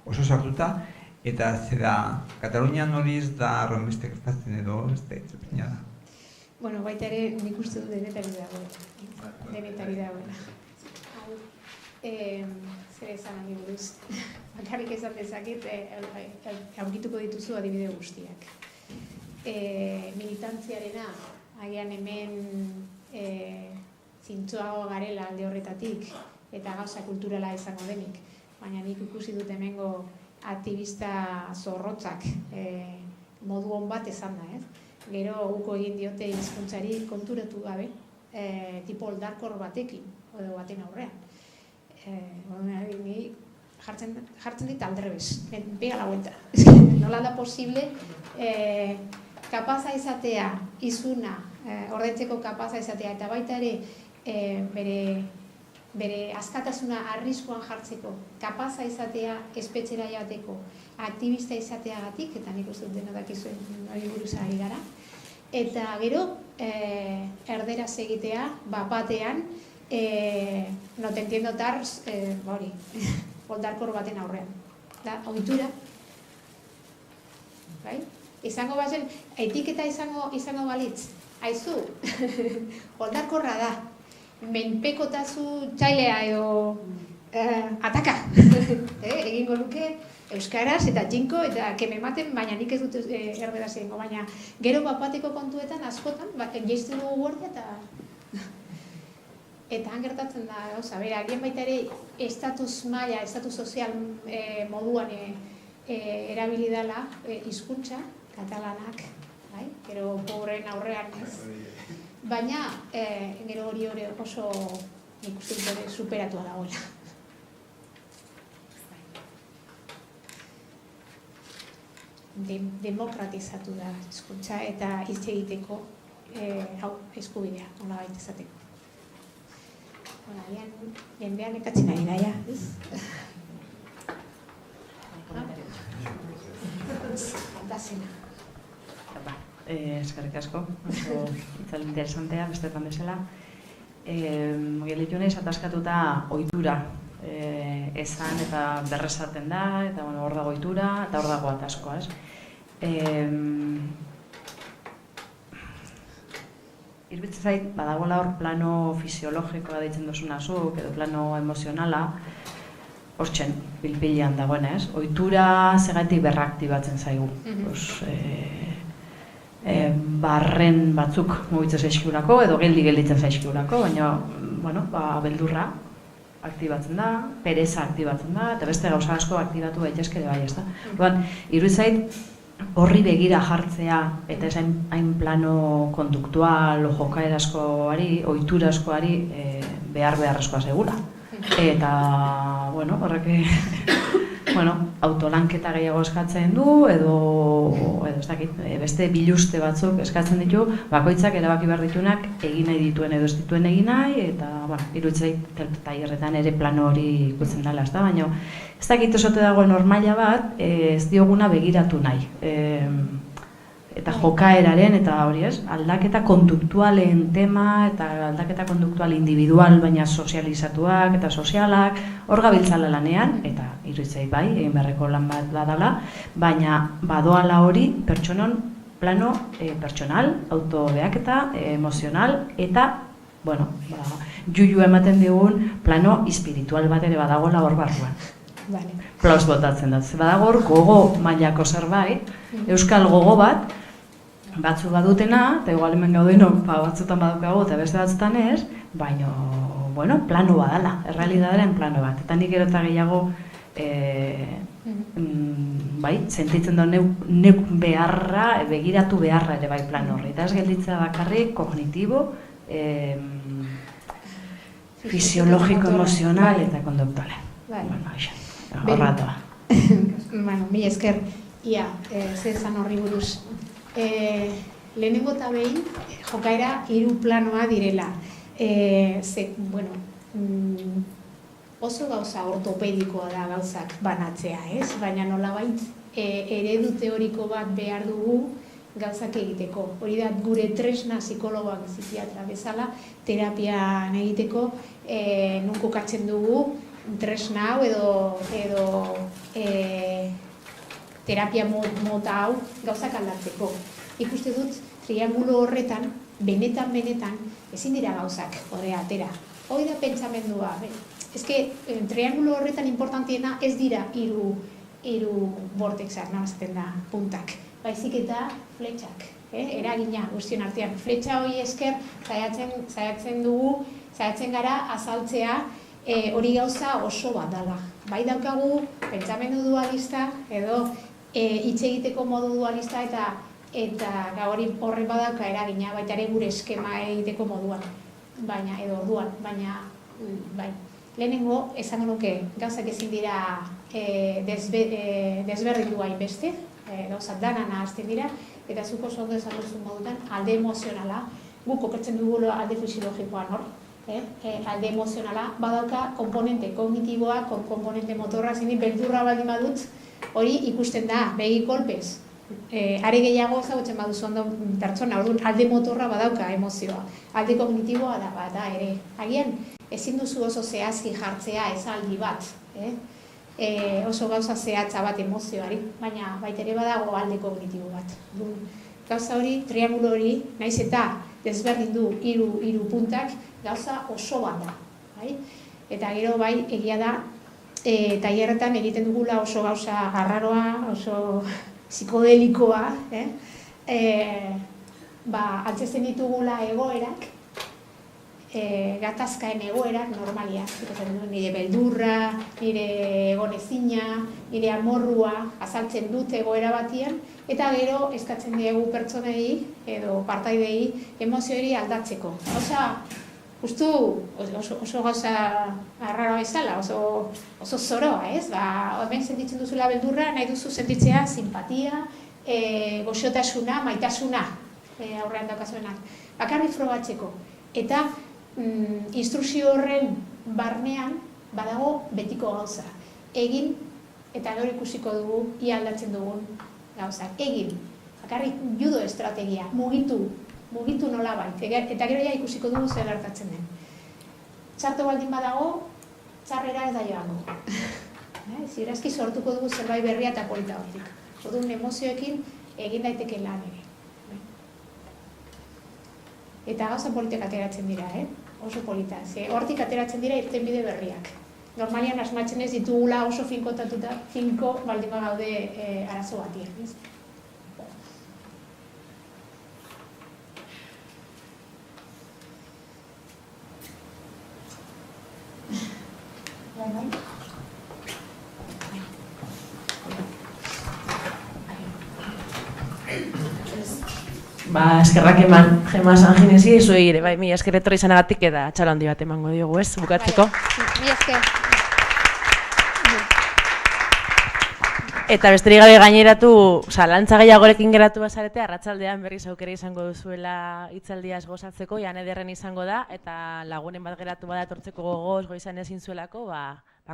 oso sartuta, eta zera, Katalunian hori ez da horrenbeste gertatzen edo, ez da itzepina da. Bueno, baita ere nik uste dut denetari dagoela. Zer esan nahi buruz. Bakarrik esan dezaket, aurkituko dituzu adibide guztiak. Militantziarena, agian hemen zintzoago garela alde horretatik, eta gauza kulturala izango denik. Baina nik ikusi dut hemengo aktivista zorrotzak modu on bat esan da, ez? Gero uko egin diote hizkuntzari konturatu gabe, tipo oldarkor batekin, edo baten aurrean. Ni jartzen dit aldrebes, pega la vuelta. Nola da posible kapaza izatea, izuna, ordentzeko kapaza izatea, eta baita ere bere askatasuna arriskuan jartzeko, kapaza izatea espetxera joateko, aktivista izateagatik, eta nik uste dut dena dakizuen hori buruz ari gara. Eta gero, erderaz egitea, batean, no te entiendo tars, hori, oldarkor baten aurrean. Da, ohitura. Bai? Izango bazen, etiketa izango balitz. Aizu, oldarkorra da. Menpekotazu txailea edo ataka. Egingo luke euskaraz eta jinko eta keme ematen, baina nik ez dut erderaz egingo. Baina gero bapateko kontuetan askotan, jaiztu dugu guardia eta han gertatzen da gauza. Bera, agien baita ere estatus maila, estatus sozial moduan erabili dela hizkuntza katalanak, bai? Gero pobreen aurrean ez. Baina, gero hori oso ikusten superatua dagoela. Demokratizatu da hizkuntza eta hitz egiteko eskubidea, nola baita izateko. Jendean ekatzen ari da, ez? Fantazena. Eskerrik asko, oso itzal interesantea, bestetan bezala. Gelitu nahiz ataskatuta ohitura esan eta berresaten da, eta hor dago ohitura, eta hor dago ataskoa, ez? Irbitzen zait, badagoela hor plano fisiologikoa deitzen duzuna zuk, edo plano emozionala, hortzen, pilpilean dagoen, ez? Ohitura zegatik berraktibatzen zaigu. Barren batzuk mugitzen zaizkigulako, edo gelditzen zaizkigulako, baina, beldurra aktibatzen da, pereza aktibatzen da, eta beste gauza asko aktibatu daitezke ere bai, ez da. Iruditzen zait, horri begira jartzea, eta ez hain plano konduktual, jokaeraskoari, ohituraskoari beharrezkoa segura. Eta, horrek autolanketa gehiago eskatzen du, edo ez dakit, beste biluste batzuk eskatzen ditu, bakoitzak erabaki behar dituenak egin nahi dituen edo ez dituen egin nahi, eta iruditzen tailerretan ere plano hori ikutzen dela, ez da, baina ez dakit esote dagoen normaila bat, ez dioguna begiratu nahi. Eta jokaeraren, eta hori ez, aldaketa konduktualen tema, eta aldaketa konduktual individual, baina sozializatuak eta sozialak, hor gabiltzala lanean, eta iruditzei bai, egin beharreko lan bat badala, baina badoala hori pertsonon plano pertsonal, autobeaketa, emozional, eta, juju ematen digun plano espiritual bat ere badagoela hor barruan. Plaus botatzen dut, badago hor gogo mailako zerbait, euskal gogo bat, batzu badutena, eta igual hemen gaudeno batzutan badukago eta beste batzutan ez, baina, plano badala, errealitatearen plano bat. Eta nik gero eta gehiago, sentitzen da neuk beharra, begiratu beharra ere bai plano horri. Eta ez gelditza bakarrik, kognitibo, fisiologiko, emozional eta konduktuale. Horratoa. Mila esker, ia, zer zan horri buruz. Lehenengo eta behin, jokaera 3 planoa direla. Oso gauza ortopedikoa da gauzak banatzea, ez? Baina nolabait eredu teoriko bat behar dugu gauzak egiteko. Hori da gure tresna psikologoak psikiatra bezala terapian egiteko non kokatzen dugu tresna hau edo terapia mota hau gauzak aldatzeko. Ikuste dut triangulo horretan, benetan ezin dira gauzak horre atera. Hoi da pentsamendua. Triangulo horretan importantiena ez dira hiru vortexak, nabazten da, puntak. Baizik eta fletxak, eragina guztion artean. Fletxa hori esker saiatzen gara azaltzea hori gauza oso bat dela. Bai daukagu pentsamendu dualista edo hitz egiteko modu dualista eta hori horre badauka eragina baita ere gure eskema egiteko moduan. Baina, bai. Lehenengo, esango nuke, gauzak ezin dira desberdindu hainbeste, gauzak dana nahazten dira, eta zuko ondo esan duzun modutan, alde emozionala, guk kokatzen dugu alde fisiologikoan hor, alde emozionala, badauka komponente kognitiboa, komponente motorra, zini beldurra baldin badut, hori ikusten da, begi kolpez. Are gehiago ezagutzen baduzu ondo pertsona, orduan alde motorra badauka emozioa, alde kognitiboa da ere. Agian, ezin duzu oso zehazki jartzea esaldi bat, oso gauza zehatza bat emozioari, baina baita ere badago alde kognitibo bat. Gauza hori, triangulo hori, naiz eta desberdindu hiru puntak, gauza oso bat da. Eta gero bai, egia da, tailerretan egiten dugula oso gauza arraroa, oso psikodelikoa, antzesten ditugula egoerak, gatazkaen egoerak normalia, nire beldurra, nire egonezina, nire amorrua azaltzen dut egoera batian, eta gero eskatzen diegu pertsonei edo partaidei emozioari aldatzeko. Justu oso gauza arraroa bezala, oso zoroa, ez? Hemen sentitzen duzula beldurra, nahi duzu sentitzea simpatia, goxotasuna, maitasuna aurrean daukazuenak. Bakarrik frogatzeko. Eta instrukzio horren barnean badago betiko gauza. Egin, eta gero ikusiko dugu, ia aldatzen dugun gauza. Egin, bakarrik judo estrategia, mugitu nola bait, eta gero ja ikusiko dugu zer gertatzen den. Txarto baldin badago, txarrera ez da joango. Zirazki sortuko dugu zerbait berria eta polita hortik. Orduan emozioekin egin daiteke lan ere. Eta gauza politak ateratzen dira, oso polita. Hortik ateratzen dira irtenbide berriak. Normalian asmatzen ez ditugula oso finko baldin bagaude arazo batian. Eskerrak eman Gema Sanginesi, zuei ere, bai, mila esker etorri izanagatik eta txalo handi bat emango diogu, ez, bukatzeko. Mila esker. Eta besterik gabe gaineratu, lantza gehiagorekin geratu bazarete, arratsaldean berriz aukera izango duzuela hitzaldiaz gozatzeko, jan ederren izango da, eta lagunen bat geratu bada etortzeko gogoz goizan ezin zuelako,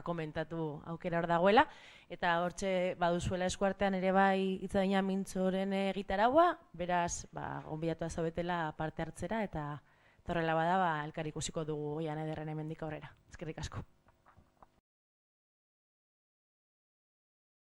komentatu aukera hor dagoela, eta hortxe baduzuela eskuartean ere bai Itzadina Mintzoren gitaraua, beraz, gonbidatua zaudetela parte hartzera, eta horrela bada, elkar ikusiko dugu jan ederren hemendik aurrera. Eskerrik asko.